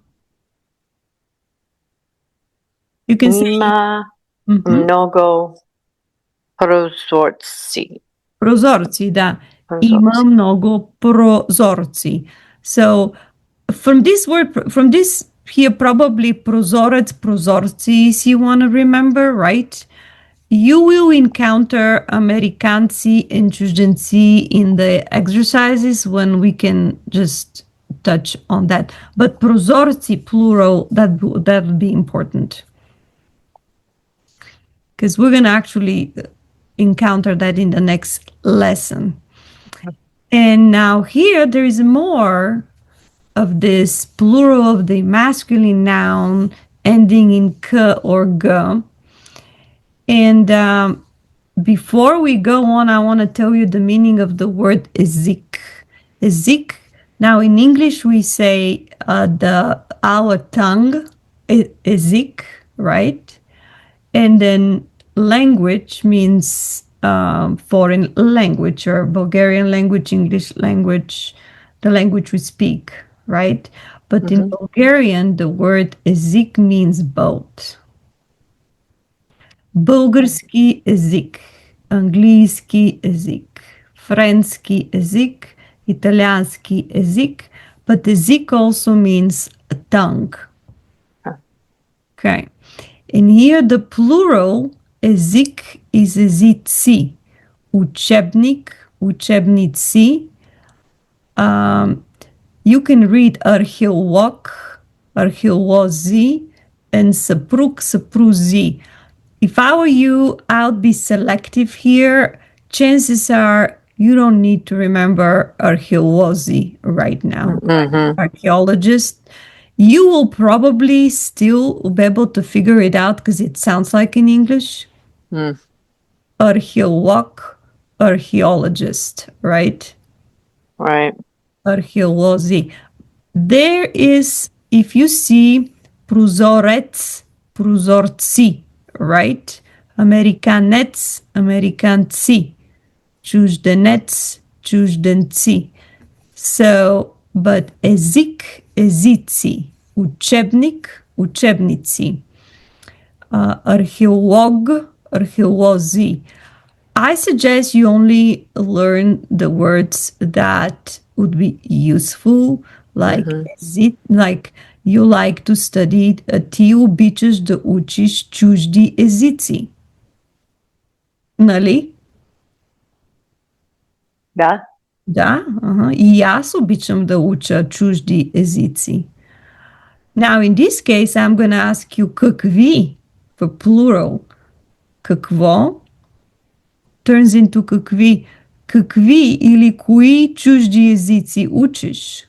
You can say Има mhm. много прозорци. Прозорци, да. Има Прозорци. много прозорци. So from this word, from this here, probably prozorec, prozorcis, you want to remember, right? You will encounter Amerikanci and чужденци in the exercises when we can just touch on that. But prozorci, plural, that would be important. Because we're going to actually encounter that in the next lesson. And now here there is more of this plural of the masculine noun ending in k or g. And before we go on, I want to tell you the meaning of the word ezik. Ezik. Now in English we say our tongue, ezik, right? And then language means foreign language or Bulgarian language, English language, the language we speak, right? But in Bulgarian, the word ezik means both. Български език, английски език, френски език, Italianski език, but език also means a tongue. Okay. And here the plural език is езици. Учебник, учебници. You can read археолог, археолози, and съпруг, съпрузи. If I were you, I'd be selective here. Chances are you don't need to remember archaeology right now. Archaeologist. You will probably still be able to figure it out because it sounds like in English. Archeolog, archaeologist, right? Right. Archeology. There is, if you see prozorec, prozorci, right? Amerikanec, amerikanci. Чужденец, чужденци. So, but език, езици. Учебник, учебници. Археолог, археолози. I suggest you only learn the words that would be useful, like like you like to study. Ти обичаш да учиш чужди езици. Нали? Da. Да, и аз обичам да уча чужди езици. Now, in this case, I'm going to ask you какви for plural. Какво turns into какви. Какви или кои чужди езици учиш?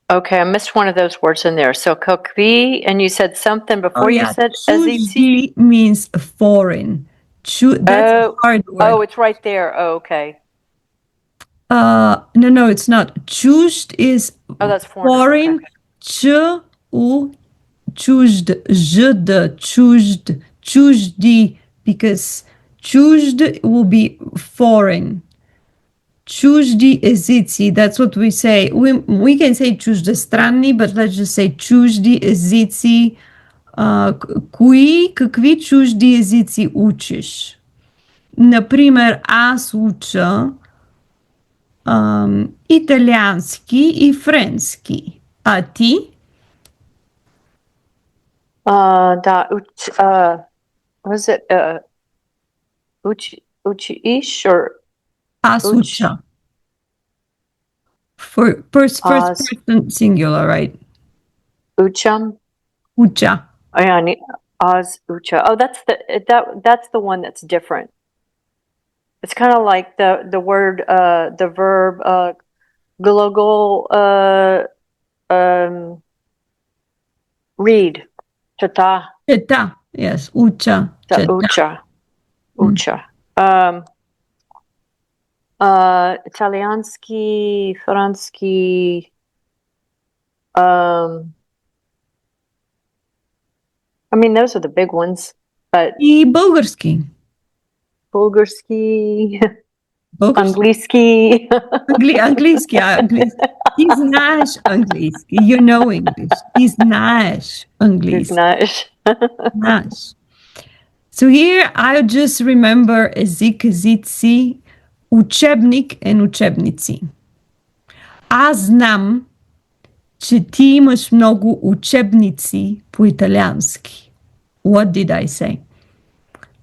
Okay, I missed one of those words in there. So kokvi, and you said something before you said ezici? Чужди means foreign. That's a hard word. Oh, it's right there. Oh, okay. No, it's not. Чужд is that's foreign. Okay. Ч, у, чужд, жд, чужд, чужди, because чужд will be foreign. Чужди езици, that's what we say. We can say чуждестранни, but let's just say чужди езици. Какви чужди езици учиш? Например, аз уча италиански и френски. А ти? Was it uchi-ish or Аз уча. For first person singular, right? Ucham? Уча. Oh, yeah, az ucha. Oh, that's the one that's different. It's kind of like the word the verb glogol read. Chata, Città. Yes, uccia, the città. ucha, Mm. ucha. Italiansky, Fransky, um, I mean, those are the big ones, but I bułgarski. Bulgarski, Bułgarski. Angliski. Angliski, angliski. Ti znaš angliski. You know English. Ti znaš angliski. Znaš. Znaš. So here I just remember jezik, jezici, učebnik and učebnici. Аз знам, че ти имаш много учебници по италиански. What did I say?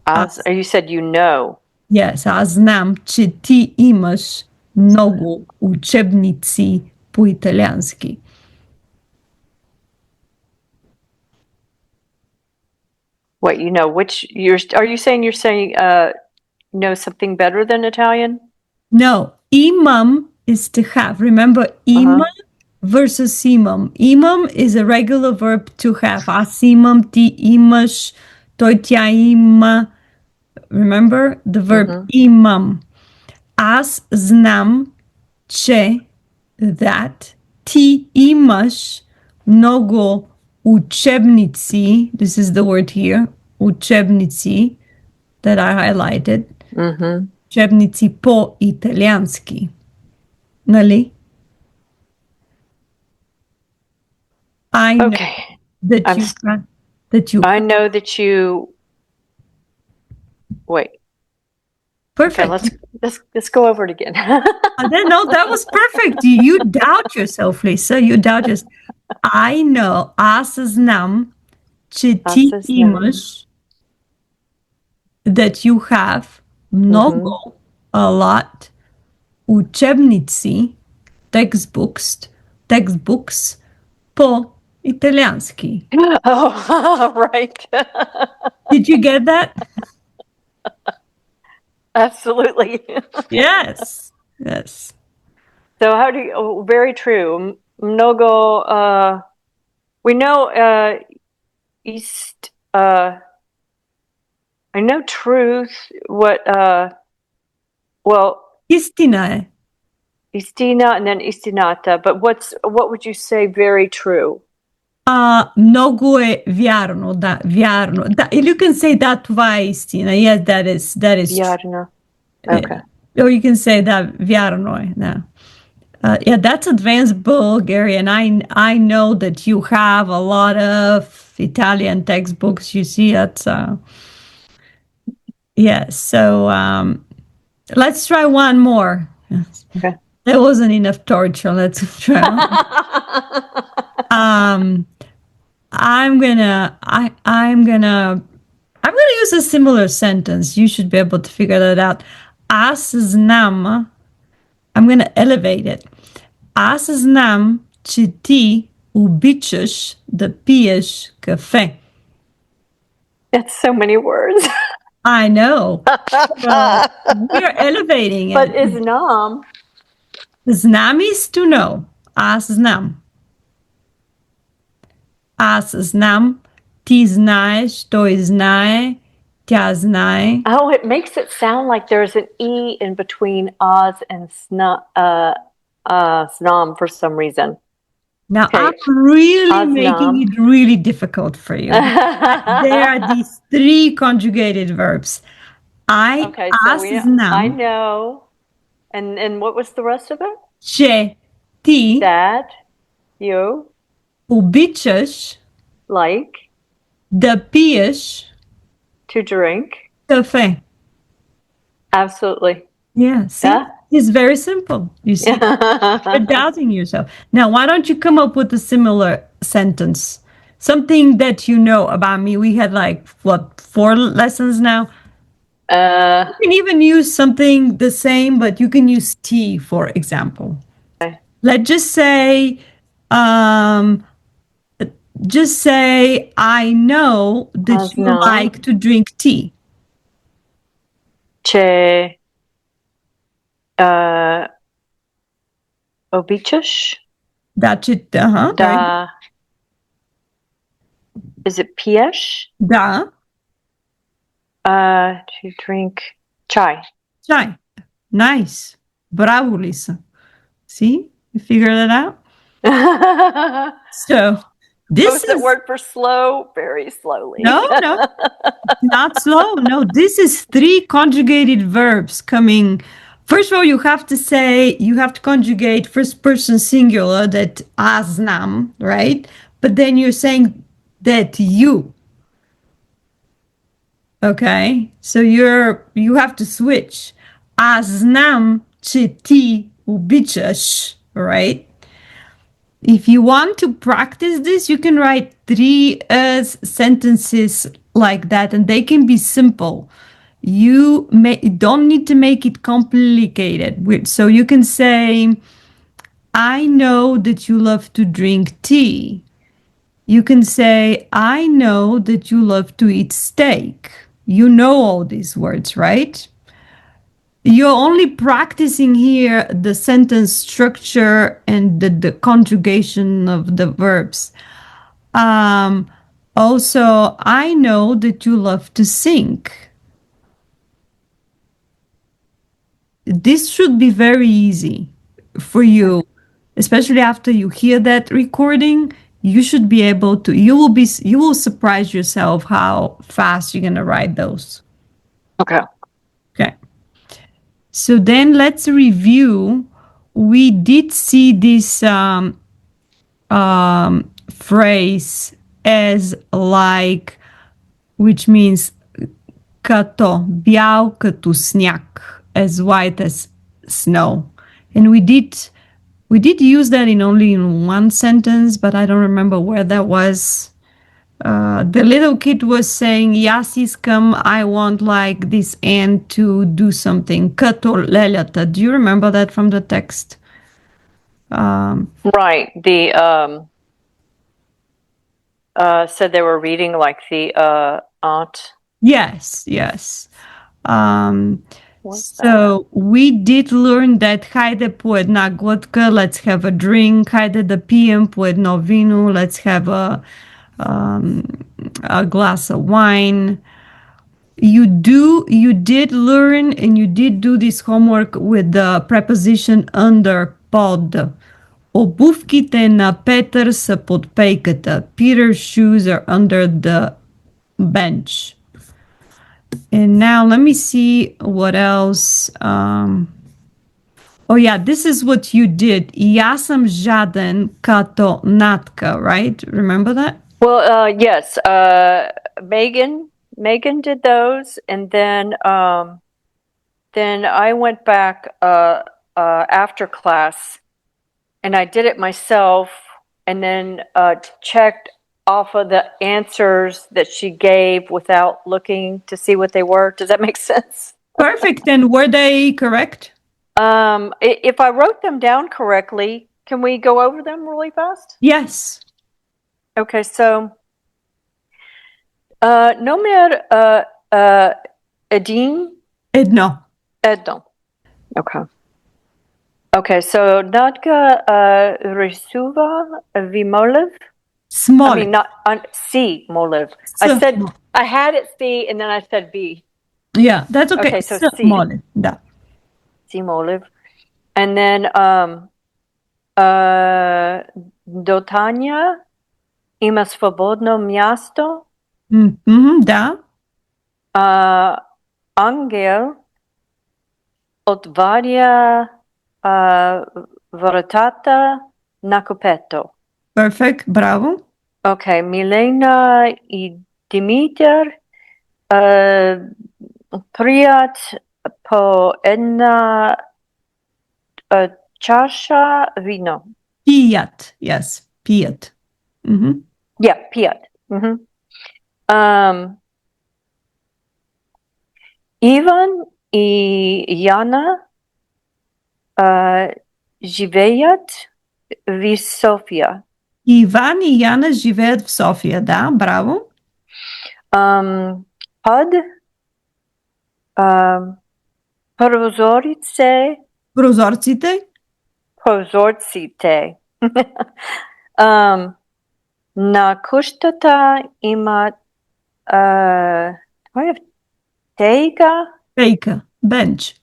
As you said, you know. Yes, аз знам, че ти имаш много учебници по италиански. What you know, which are you saying know something better than Italian? No, imam is to have. Remember, Uh-huh. imam versus imam. Imam is a regular verb to have. Аз имам, ти имаш, той тя има. Remember the verb imam. Аз знам, че that ти имаш много учебници. This is the word here. Учебници that I highlighted. Учебници по-италиански. Нали? I know Okay. that I'm, you I know that you wait. perfect. Okay, let's go over it again. No, that was perfect. You doubt yourself, Lisa. You doubt yourself. I know. Аз знам, че ти имаш that you have много, a lot, учебници, textbooks по-италиански. Oh, right. Did you get that? Absolutely. Yes. Yes. So how do you, very true. Mnogo, we know, East, I know truth, well, Истина е. Istina and then Istinata, but what would you say very true? Много е вярно, да, вярно. Да, you can say that това е истина. Yes, that is true. Yarna. Okay. Or you can say that вярно е, да. Yeah, that's advanced Bulgarian. I know that you have a lot of Italian textbooks. You see, that's yeah. So let's try one more. Okay. That wasn't enough torture. Let's try one. I'm gonna use a similar sentence. You should be able to figure that out. Аз знам. I'm gonna elevate it. Аз знам, че ти обичаш да пиеш кафе. That's so many words. I know. We're elevating it. But is nam? Знам is to know. Аз знам. Аз знам. Ти знаеш. Той знае. Тя знае. Oh, it makes it sound like there's an E in between Oz and Snam for some reason. Now, okay. I'm really making it really difficult for you. There are these three conjugated verbs. Okay, so I know. And what was the rest of it? Че ти that you обичаш like да пиеш to drink кафе. Absolutely. Yeah, see? Yeah? It's very simple. You see, you're doubting yourself. Now, why don't you come up with a similar sentence? Something that you know about me. We had like, what, 4 lessons now? You can even use something the same, but you can use tea, for example. Okay. Let's just say, I know that you like to drink tea. Che običaš? That's it. Da is it piješ? Da. To drink chai. Chai. Nice. Bravo, Lisa. See? You figured it out? So this Was that is word for slow? Very slowly. no, not slow. No, this is three conjugated verbs coming. First of all, you have to conjugate first person singular, that aznam, right? But then you're saying that you. Okay, so you have to switch. Aznam ce ti ubicaš, right? If you want to practice this, you can write three sentences like that, and they can be simple. Don't need to make it complicated. So you can say, I know that you love to drink tea. You can say, I know that you love to eat steak. You know all these words, right? You're only practicing here the sentence structure and the conjugation of the verbs. Um, Also, I know that you love to sing. This should be very easy for you, especially after you hear that recording. You should be able to, you will surprise yourself how fast you're going to write those. Okay. Okay. So then let's review. We did see this phrase as like, which means като бял като сняг, as white as snow. And we did use that in only in one sentence, but I don't remember where that was. The little kid was saying, Yasis come, I want like this ant to do something. Като лелята. Do you remember that from the text? Right. The said they were reading like the aunt. Yes, yes. What's So we did learn that haide po една глътка, let's have a drink. Haide да пием по едно вино, let's have a glass of wine. You did learn and you did do this homework with the preposition under pod. Обувките на Петър са под пейката. Peter's shoes are under the bench. And now let me see what else. Oh yeah, this is what you did. Ja sam žaden kato natka, right? Remember that? Well, yes. Megan did those, and then I went back after class, and I did it myself, and then checked off of the answers that she gave without looking to see what they were. Does that make sense? Perfect. And were they correct? If I wrote them down correctly, can we go over them really fast? Yes. Okay, so Nomer Edin? Edno. Edno. Okay. Okay, so Nadka Risuva Vimolev? Small. I mean, not C Molev. I said, I had it C and then I said V. Yeah, that's okay. Okay, so C. Molev. Da. C Molev. And then Dotania Ima Svobodno Miasto? Da. Angel Otvaria Vratata Nakupeto. Perfect. Bravo. Okay, Milena I Dimitar Priat po jedna čaša vino. Pijat. Yes. Pijat. Mm-hmm. Yeah, pijat. Mm-hmm. Ivan I Jana живеят в София. Иван и Яна живеят в София, да, браво. Под прозорците. Прозорците. Прозорците. На кущата има I have tega, Тейка, bench.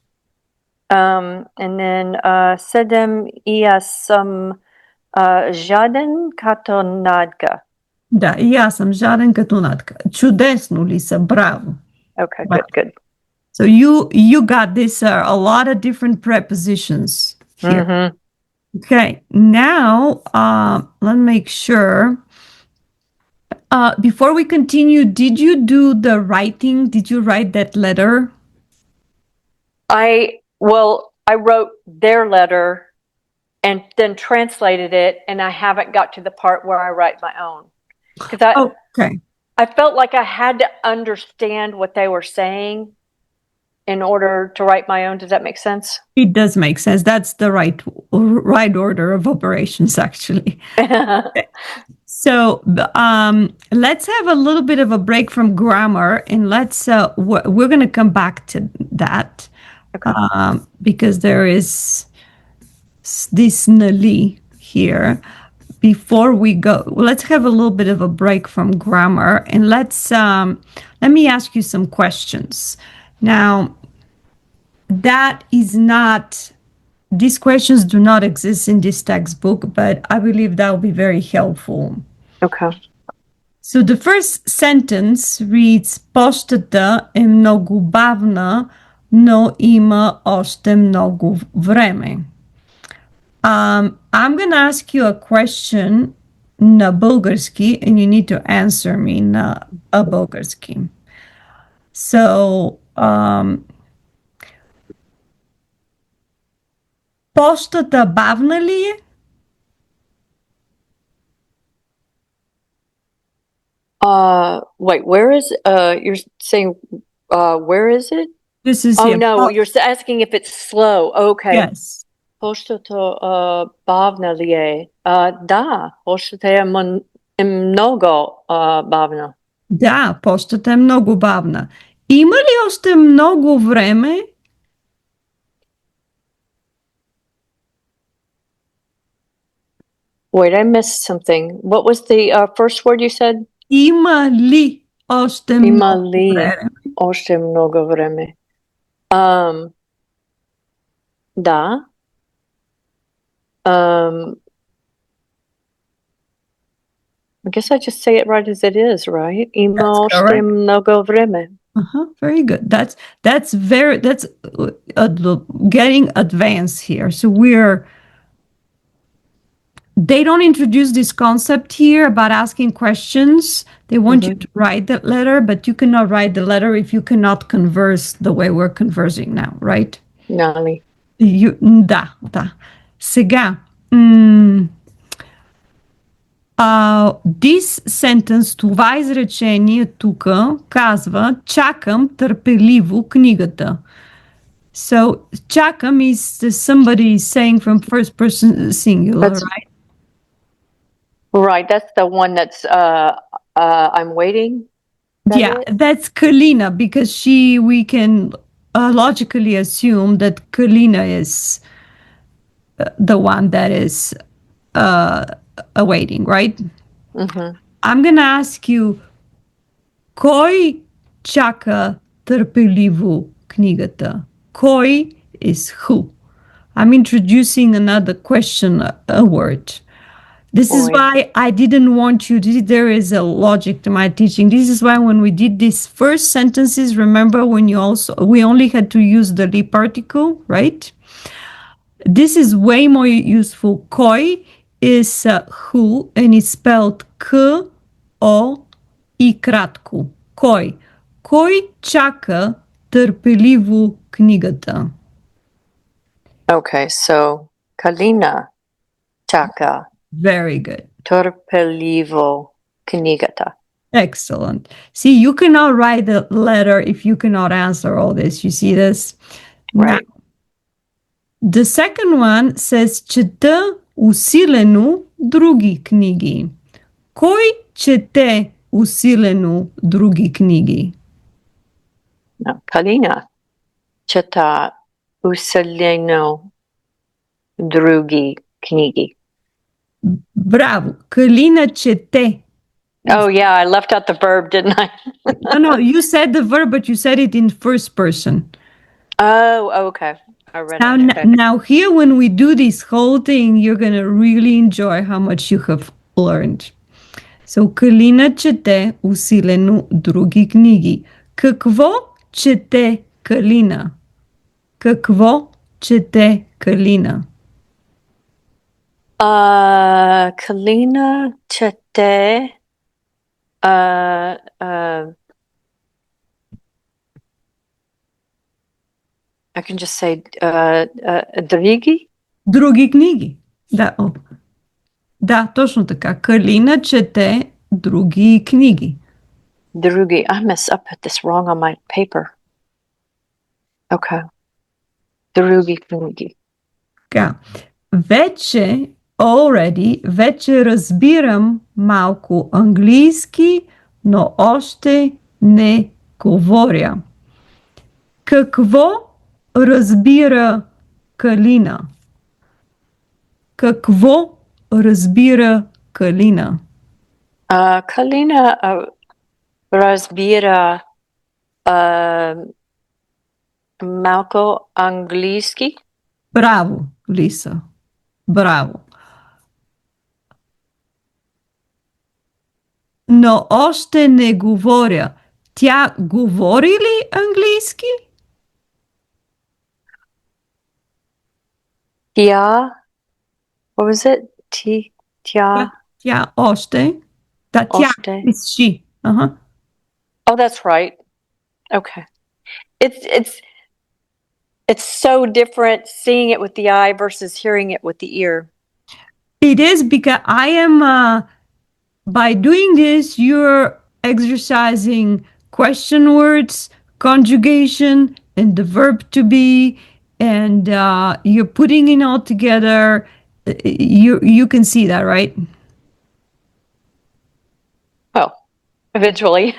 and then sedem ia sam жаден като надга. Да, и аз съм жаден като натка. Чудесно, Лиса, браво. Okay, Wow. good. So you got this a lot of different prepositions here. Mm-hmm. Okay, now let's make sure. Before we continue, did you do the writing? Did you write that letter? I wrote their letter and then translated it, and I haven't got to the part where I write my own. Because Okay. I felt like I had to understand what they were saying in order to write my own. Does that make sense? It does make sense. That's the right order of operations, actually. So let's have a little bit of a break from grammar, and we're going to come back to that. Okay. Because there is this nali here. Before we go, let's have a little bit of a break from grammar, and let me ask you some questions. Now, that is not, these questions do not exist in this textbook, but I believe that will be very helpful. Okay. So the first sentence reads: Пощата е много бавна, но има още много време. I'm going to ask you a question na bulgarski, and you need to answer me na a bulgarski. So, пощата бавна ли е? Wait, where is you're saying where is it? This is Oh here. no, you're asking if it's slow. Okay. Yes. Почтата бавна ли е? Да, почтата е много бавна. Да, пощата е много бавна. Има ли още много време? Wait, I missed something. What was the first word you said? Има ли още Има много ли време? още много време? Да. I guess I just say it right as it is, right? Има That's още correct. много време. Very good. That's getting advanced here. So they don't introduce this concept here about asking questions. They want you to write the letter, but you cannot write the letter if you cannot converse the way we're conversing now, right? Нали. Да. Сега, this sentence, това изречение тук казва: чакам търпеливо книгата. So, чакам is somebody saying from first person singular, right? Right, that's the one that's I'm waiting. That's Kalina, because we can logically assume that Kalina is the one that is awaiting, right? I'm going to ask you, кой чака търпеливо книгата? Кой is who? I'm introducing another question, a word. This is why I didn't want you to. There is a logic to my teaching. This is why when we did these first sentences, remember when we only had to use the li particle, right? This is way more useful. Koi is who, and it's spelled K-O и кратко. Кой? Кой чака търпеливо книгата? Okay, so Kalina чака. Very good. Търпеливо книгата. Excellent. See, you cannot write the letter if you cannot answer all this. You see this? Right. Now, the second one says, чета усилено други книги. Кой чете усилено други книги? Kalina чета усилено други книги. Браво! Калина чете Oh, yeah, I left out the verb, didn't I? No, no, you said the verb, but you said it in first person. Oh, okay. I read Now, it. Okay. now here, when we do this whole thing, you're gonna really enjoy how much you have learned. So, Kalina чете усилено други книги. Какво чете Калина? Какво чете Калина? Kalina Chete, uh, uh, I can just say, Drigi? Други книги. Да, о. Да, точно така. Калина чете други книги. Drugi. I put this wrong on my paper. Okay. Drugi Knugi. Така. Вече разбирам малко английски, но още не говоря. Какво разбира Калина? Какво разбира Калина? Kalina Razbira Malko Angliski. Браво, Лиса. Браво. Но още не говоря. Тя говори ли английски? Tia. What was it? Tia Тя още. Да, тя Oste. is she. Uh-huh. Oh, that's right. Okay. It's so different seeing it with the eye versus hearing it with the ear. It is because I am, by doing this, you're exercising question words, conjugation, and the verb to be, and you're putting it all together. You can see that, right? Well, eventually.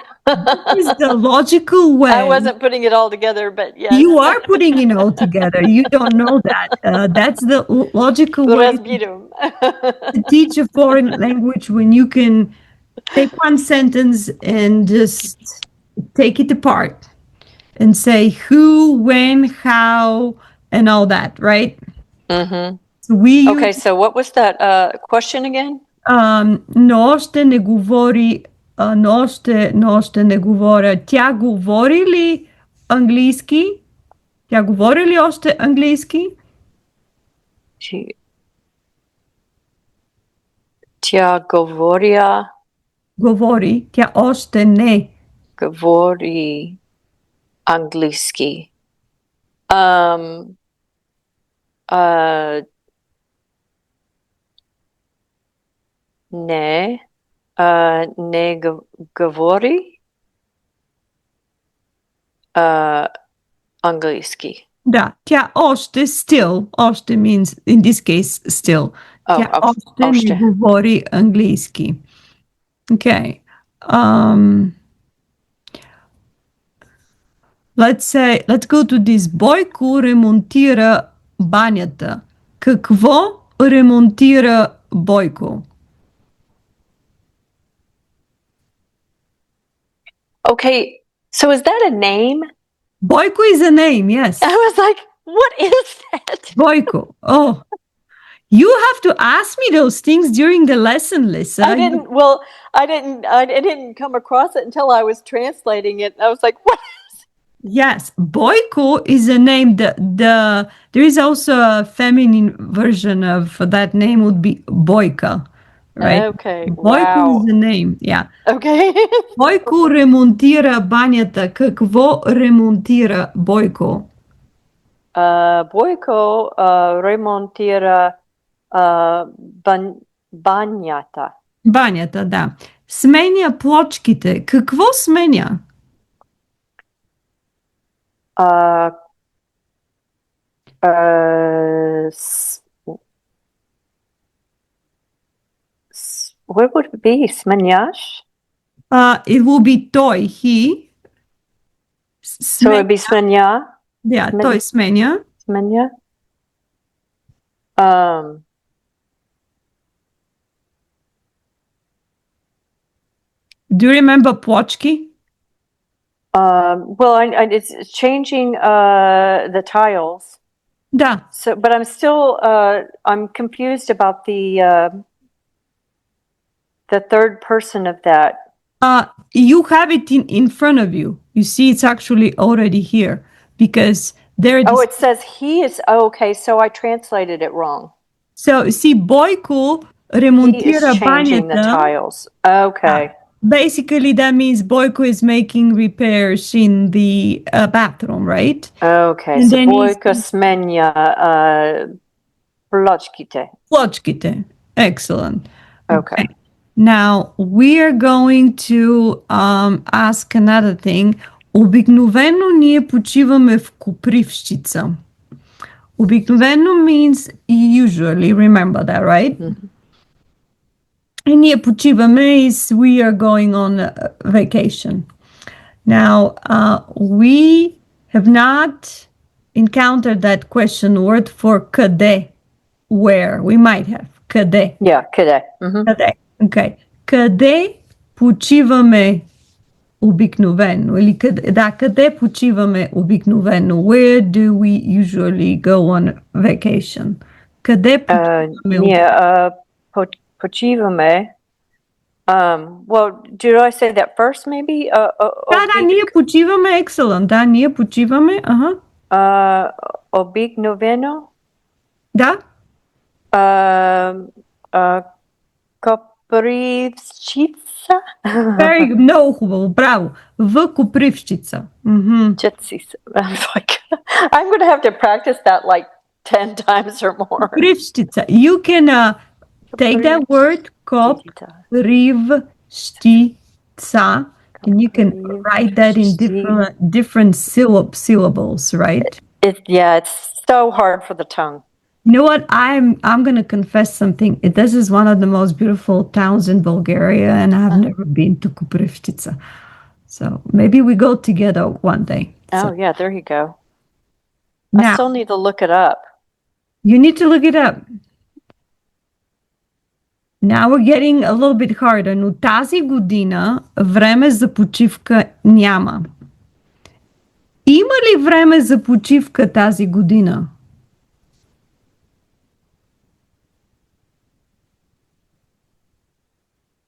Is the logical way. I wasn't putting it all together, but yes. You are putting it all together. You don't know that. That's the logical way to teach a foreign language, when you can take one sentence and just take it apart and say who, when, how, and all that, right? Mm-hmm. So we Okay, use, so what was that question again? но още не говори, но още не говоря. Тя говори ли английски? Тя говори ли още английски? Тя говоря. Говори. Тя още не. Говори английски. Не. Не говори английски. Да, тя още, still, още means, in this case, still. Тя още не говори английски. Okay. Let's go to this. Бойко ремонтира банята. Какво ремонтира Бойко? Okay, so is that a name? Бойко is a name, yes. I was like, what is that? Бойко. Oh, you have to ask me those things during the lesson, Lisa. I didn't come across it until I was translating it. I was like, what? Yes, Boyko is a name. There is also a feminine version of that name, would be Boyka, right? Okay. Boyko Wow. is a name, yeah. Okay. Бойко ремонтира банята. Какво ремонтира Бойко? Бойко ремонтира банята. Банята, да. Сменя плочките. Какво сменя? What would it be? Smenyash? It will be той, he. So it would be smenya? Yeah, той сменя. Smenya? Do you remember Płoczki? Well, it's changing the tiles. Da. So, but I'm still I'm confused about the third person of that. You have it in front of you. You see, it's actually already here because there. Oh, it says he is. Oh, okay, so I translated it wrong. So see, Boyko He is remontira changing the banята. tiles. Okay. Basically, that means Boyko is making repairs in the bathroom, right? Okay, And so then he's Bojka Smenja Pločkite. Pločkite. Excellent. Okay. Okay. Now we are going to ask another thing. Обикновено ние почиваме в Копривщица. Обикновено means usually, remember that, right? Mhm. И ние почиваме is we are going on a vacation. Now, we have not encountered that question word for къде, where. We might have. Къде. Yeah, къде. Mhm. Къде. Okay. Къде почиваме обикновено? Или къде почиваме обикновено? Where do we usually go on vacation? Къде почиваме Ние почиваме. Well, did I say that first, maybe? Да, ние почиваме, excellent. Да, ние почиваме. Обикновено. Да. Копривщица. Very good. Много хубаво. Браво. В Копривщица. I'm going to have to practice that like 10 times or more. Копривщица. You can take that word, Копривщица, and you can write that in different syllables, right? It's so hard for the tongue. You know what? I'm gonna confess something. This is one of the most beautiful towns in Bulgaria, and I've never been to Kuprivstica. So maybe we go together one day. Oh yeah, there you go. Now, I still need to look it up. You need to look it up. Now we're getting a little bit harder. Но тази година време за почивка няма. Има ли време за почивка тази година?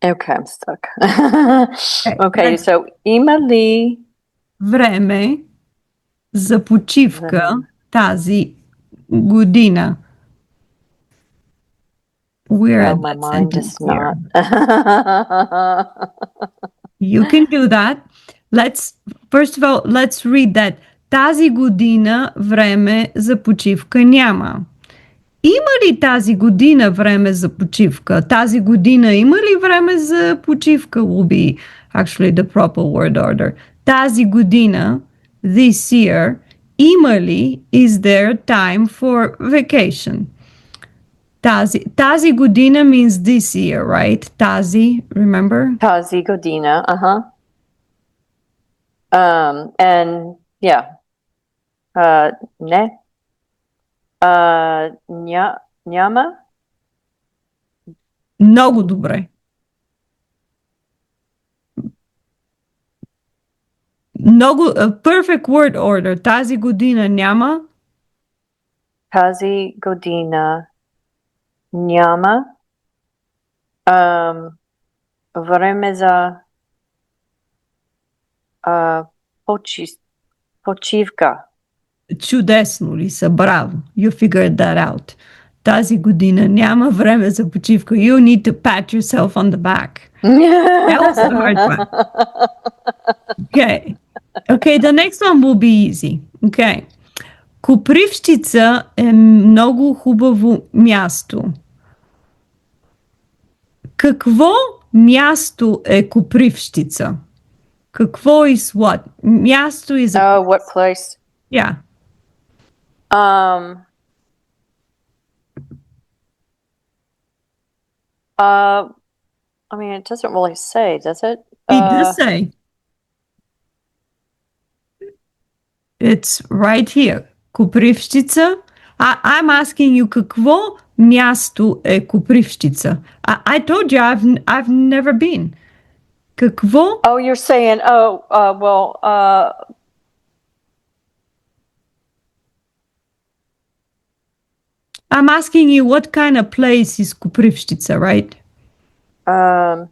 Okay, I'm stuck. Okay, so има ли време за почивка тази година? Where my mind is not. You can do that. First of all, let's read that. Тази година време за почивка няма. Има ли тази година време за почивка? Тази година има ли време за почивка will be actually the proper word order. Тази година, this year, има ли is there time for vacation? Тази година means this year, right? Тази, remember? Тази година, and yeah. Не. Няма. Много добре. Много, perfect word order. Тази година няма. Тази година няма. Време за почивка. Чудесно, Лиса, браво. You figured that out. Тази година няма време за почивка. You need to pat yourself on the back. That was the hard one. Okay. Okay, the next one will be easy. Okay. Копривщица е много хубаво място. Какво място е Копривщица? Какво is what? Място is a Oh, what place? Yeah. I mean, it doesn't really say, does it? It does say. It's right here. Копривщица. I'm asking you, какво място е Копривщица? I told you I've never been. Какво? Oh, you're saying, well, I'm asking you what kind of place is Koprivstica, right? um,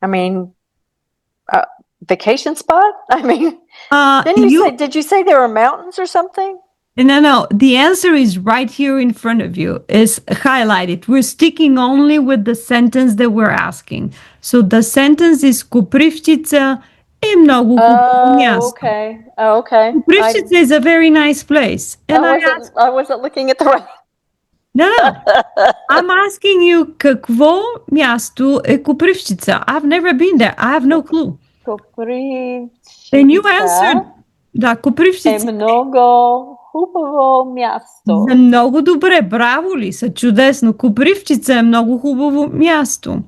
I mean, uh, vacation spot? I mean, You did you say there were mountains or something? no. The answer is right here in front of you. Is highlighted. We're sticking only with the sentence that we're asking. So the sentence is Koprivstica е много хубаво Oh, място. okay. Oh, okay. Koprivstica is a very nice place. And I ask, I wasn't looking at the right. no. I'm asking you какво място е Koprivstica? I've never been there. I have no clue. And you answered, Koprivnica да, е Koprivstica. много хубаво място. Много добре, браво ли са, чудесно. Копривчица е много хубаво място.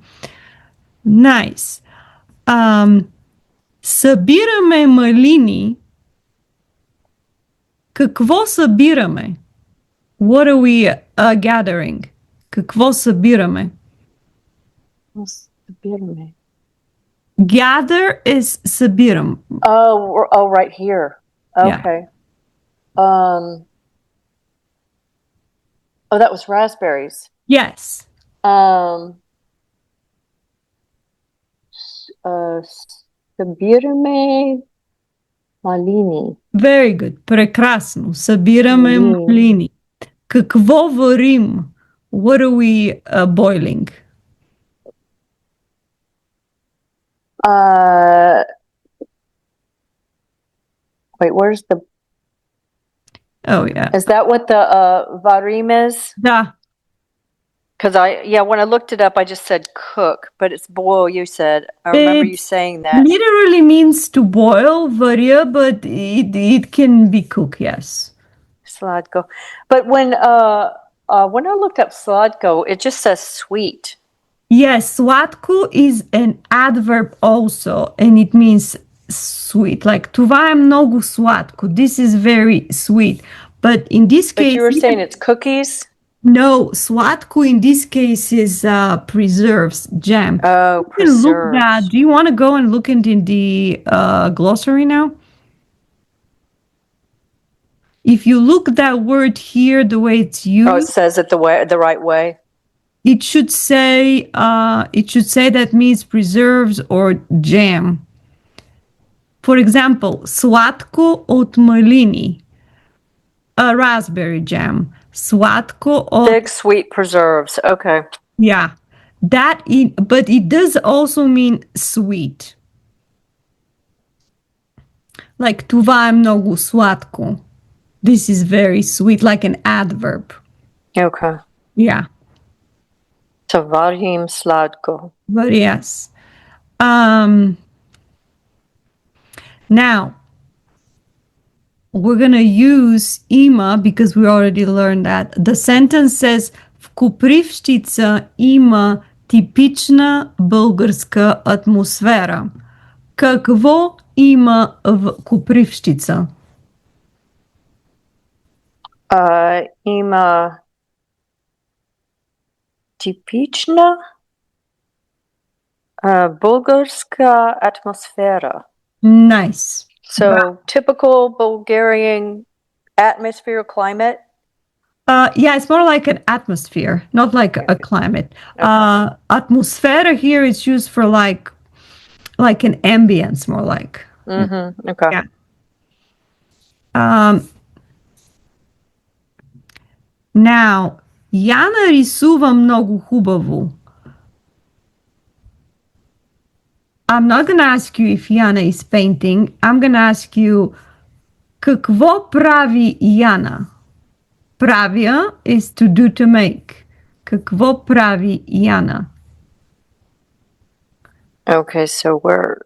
Найс. Събираме малини. Какво събираме? What are we gathering? Какво събираме? Събираме. Gather is събирам. Oh, right here. Yeah. Okay. Oh, that was raspberries. Yes. Събираме малини. Very good. Прекрасно. Събираме малини. Какво варим? What are we boiling? Wait, where's the... Oh, yeah. Is that what the varim is? Да. Because when I looked it up, I just said cook, but it's boil, you said. I remember you saying that. Literally means to boil, varia, but it can be cook, yes. Sladko. But when I looked up sladko, it just says sweet. Yes, sladko is an adverb also, and it means sweet. Like, това е много сладко. This is very sweet. But in this case... But you were saying it's cookies? No, sladko in this case is preserves, jam. Oh, preserves. Look that. Do you want to go and look into the glossary now? If you look that word here, the way it's used... Oh, it says it the right way? It should say that means preserves or jam. For example, slatko от малини, a raspberry jam. Slatko от... Thick, sweet preserves. Okay. Yeah. But it does also mean sweet. Like, това е много сладко. This is very sweet, like an adverb. Okay. Yeah. Tavarim sladko. But yes. Now, we're going to use има because we already learned that. The sentence says, в Копривщица има типична българска атмосфера. Какво има в Копривщица? Има типична българска атмосфера. Nice. So typical Bulgarian atmosphere, climate? Yeah, it's more like an atmosphere, not like a climate. Okay. Atmosphere here is used for like an ambience, more like. Mm-hmm. Okay. Yeah. Now, Яна рисува много хубаво. I'm not going to ask you if Yana is painting. I'm going to ask you, какво прави Яна? Правя is to do, to make. Какво прави Яна? Okay, so where...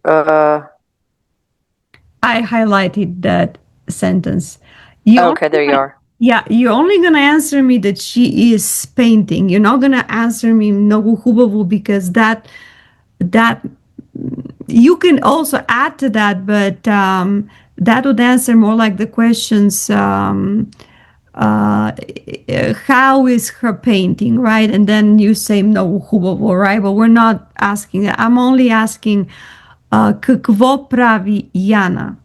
I highlighted that sentence. Okay, there you are. Yeah, you're only going to answer me that she is painting. You're not going to answer me много хубаво because that you can also add to that, but that would answer more like the questions uh, how is her painting, right? And then you say no, хубаво, right? But we're not asking that. I'm only asking какво прави Яна?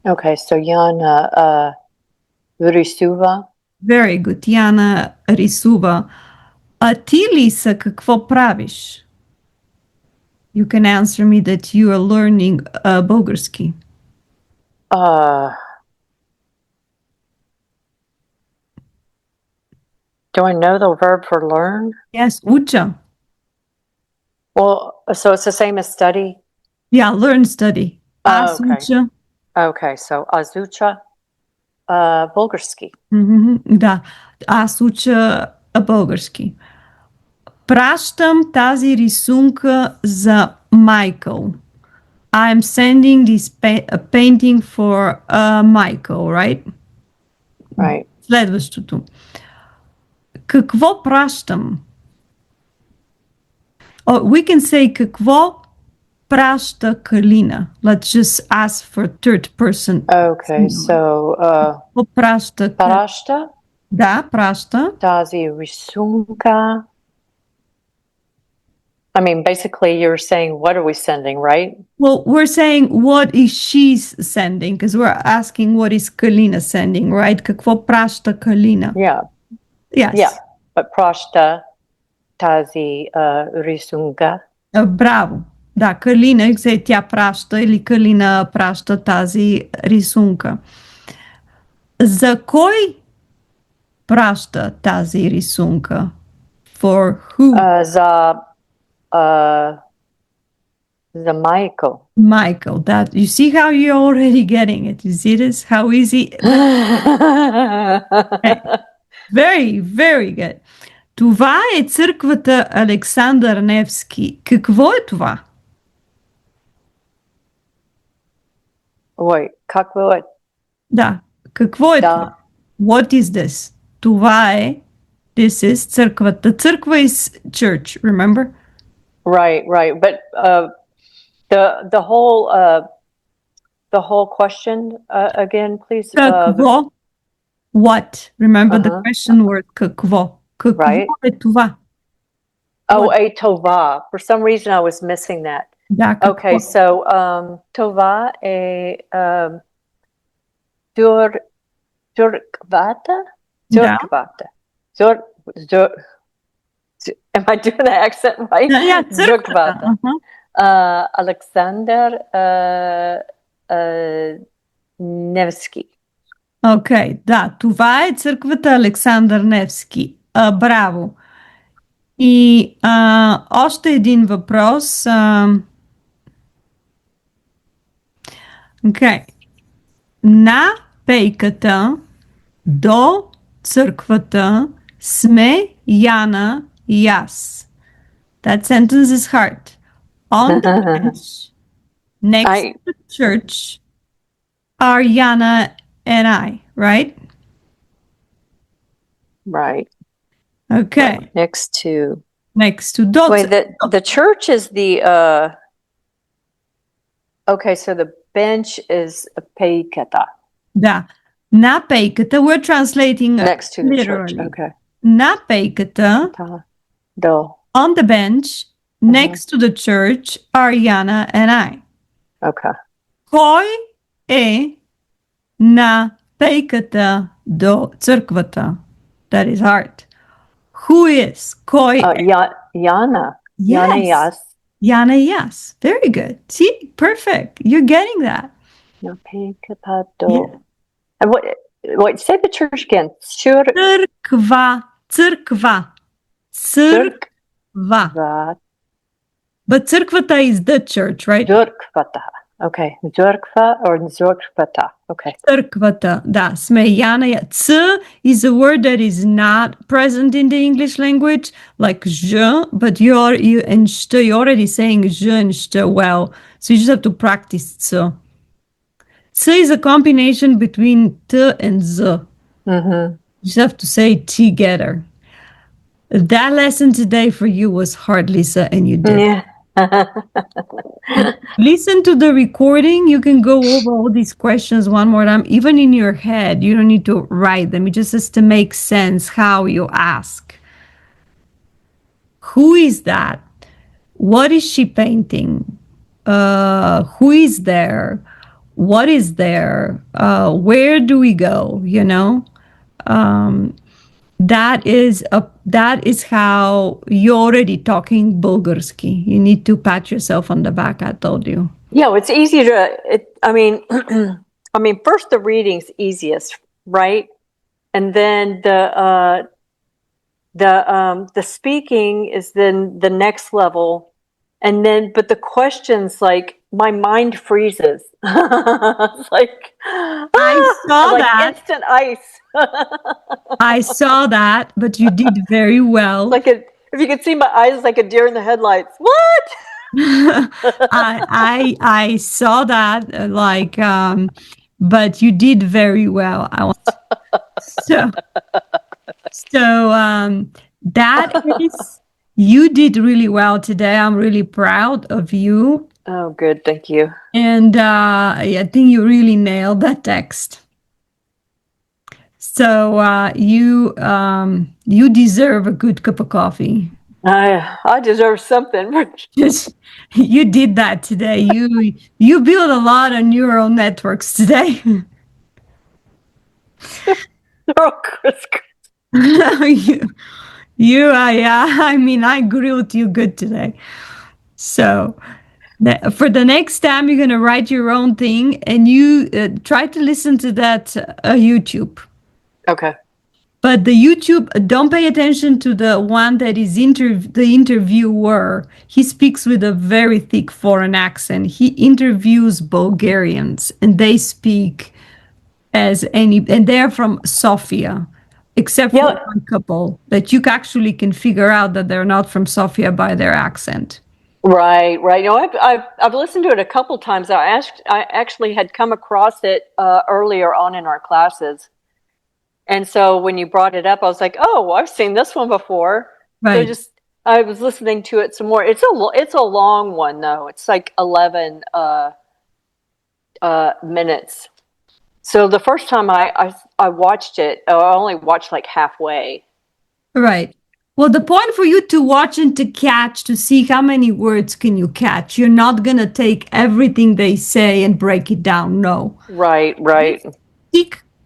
Okay, so Yana Risuva. Very good. Яна рисува. А ти, Лиса, какво правиш? You can answer me that you are learning Bulgarski. Do I know the verb for learn? Yes, уча. Well, so it's the same as study? Yeah, learn, study. Аз okay. уча. Okay, so Azucha Bulgarski. Да, аз уча български. Пращам тази рисунка за Майкъл. I'm sending this painting for Michael, right? Right. Следващото. Какво пращам? Oh, we can say какво праща Калина. Let's just ask for third person. Okay, so Какво праща? Праща? Да, праща. Тази рисунка. I mean, basically, you're saying, what are we sending, right? Well, we're saying, what is she sending? Because we're asking, what is Kalina sending, right? Какво праща Kalina? Yeah. Yes. Yeah, but праща тази рисунка. Браво. Да, Калина, тя праща или Калина праща тази рисунка. За кой праща тази рисунка? For who? За Michael. Michael. That you see how you're already getting it. You see this? How easy? Okay. Very, very good. Това е църквата Александър Невски. Какво е това? Ой, какво е? Да, какво е това? What is this? Това е, this is църквата. Църква is church, remember? Right. But the whole question again, please. Какво? What? Remember the question word какво? Какво е това? Oh, a tova. For some reason, I was missing that. Да, okay, so tova е Durkvata? Durkvata. Am I doing the accent right? Yeah, Durkvata. Alexander Невски. Окей, да, това е църквата Александър Невски. Браво! И още един въпрос. Окей. На пейката до църквата сме Яна и аз. That sentence is hard. On the bench next to the church are Yana and I, right? Right. Okay. Next to Wait, the church is the okay, so the bench is a peikata. Да. На пейката, we're translating next to the literally. church. Okay. На пейката, on the bench next to the church are Yana and I. Okay. Кой е на пейката до църквата? That is hard. Who is? Koi? Yana. Yes. Yana, yes. Yana, yes. Very good. See, perfect. You're getting that. Yeah. And what? Say the church again. Църква. But църквата is the church, right? Църквата. Okay. Църква or църквата. Okay. Църквата. Да, сме Яна. Ц is a word that is not present in the English language, like je, but you and sh, you're already saying je and sh well. So you just have to practice ц. Ц is a combination between t and z. You just have to say together. That lesson today for you was hard, Lisa, and you did. Yeah. Listen to the recording. You can go over all these questions one more time, even in your head. You don't need to write them. It just has to make sense how you ask. Who is that? What is she painting? Who is there? What is there? Where do we go? Um, that is how you're already talking Bulgarski. You need to pat yourself on the back. I told you. Yeah, it's easy to. I mean, I mean, first the reading's easiest, right? And then the speaking is then the next level, and then but the questions, like my mind freezes. It's like I saw like that. instant ice. I saw that, but you did very It's well. like if you could see my eyes, like a deer in the headlights. What? I saw that but you did very well. I want so so that is you did really well today. I'm really proud of you, Oh, good. Thank you. and I think you really nailed that text. So you deserve a good cup of coffee. I deserve something. Just you did that today. You build a lot of neural networks today. Oh, Chris. you, yeah. I mean, I grilled you good today. So for the next time, you're gonna write your own thing, and you try to listen to that YouTube. Okay. But the YouTube, don't pay attention to the one that is the interviewer. He speaks with a very thick foreign accent. He interviews Bulgarians, and they speak and they're from Sofia, except for Yeah. one couple that you actually can figure out that they're not from Sofia by their accent. Right, right. You know, I've listened to it a couple times. I actually had come across it earlier on in our classes, and so when you brought it up, I was like, "Oh, I've seen this one before." So Right. just I was listening to it some more. It's a long one though. It's like 11 minutes. So the first time I watched it, I only watched like halfway. Right. Well, the point for you to watch and to catch to see how many words can you catch. You're not gonna take everything they say and break it down. No. Right, right. Just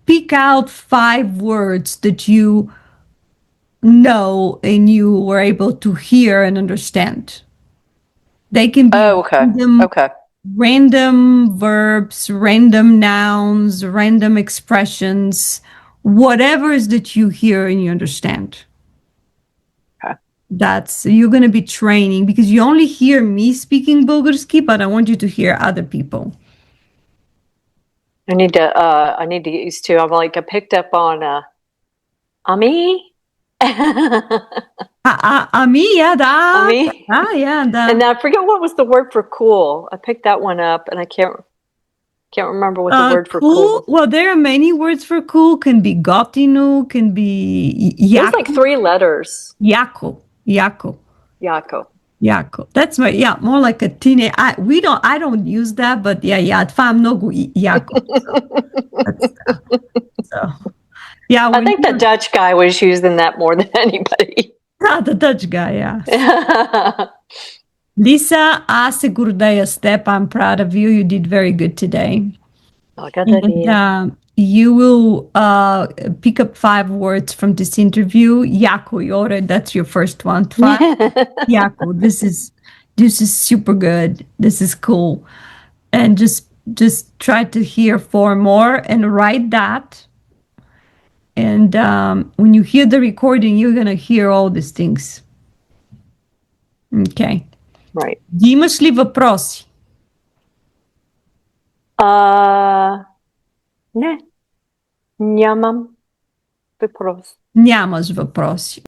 pick out 5 words that you know and you were able to hear and understand. They can be Oh, okay, okay. random verbs, random nouns, random expressions, whatever is that you hear and you understand. Okay. That's you're going to be training because you only hear me speaking Bulgarski, but I want you to hear other people. I need to get used to. I picked up on Ami. Me, yeah, Ami. yeah, And I forget what was the word for cool. I picked that one up and I can't remember what the word for cool cool. was. Well, there are many words for cool. Can be gotinu, can be It was like yaku, 3 letters. yaku. Yako. Yeah, cool. That's my yeah, more like a teenage. I don't use that, but yeah, fam no go yeah, cool. So yeah, I when think the you Dutch guy was using that more than anybody. the Dutch guy, yes. Lisa, se gordeia step. I'm proud of you. You did very good today. And Magadalia. you will pick up 5 words from this interview. Jako, Yore, that's your first one. Five. Jako, this is super good. This is cool. And just try to hear 4 more and write that. And when you hear the recording, you're gonna hear all these things. Okay. Right. Имаш ли въпроси? Не, нямам въпрос. Нямаш въпроси.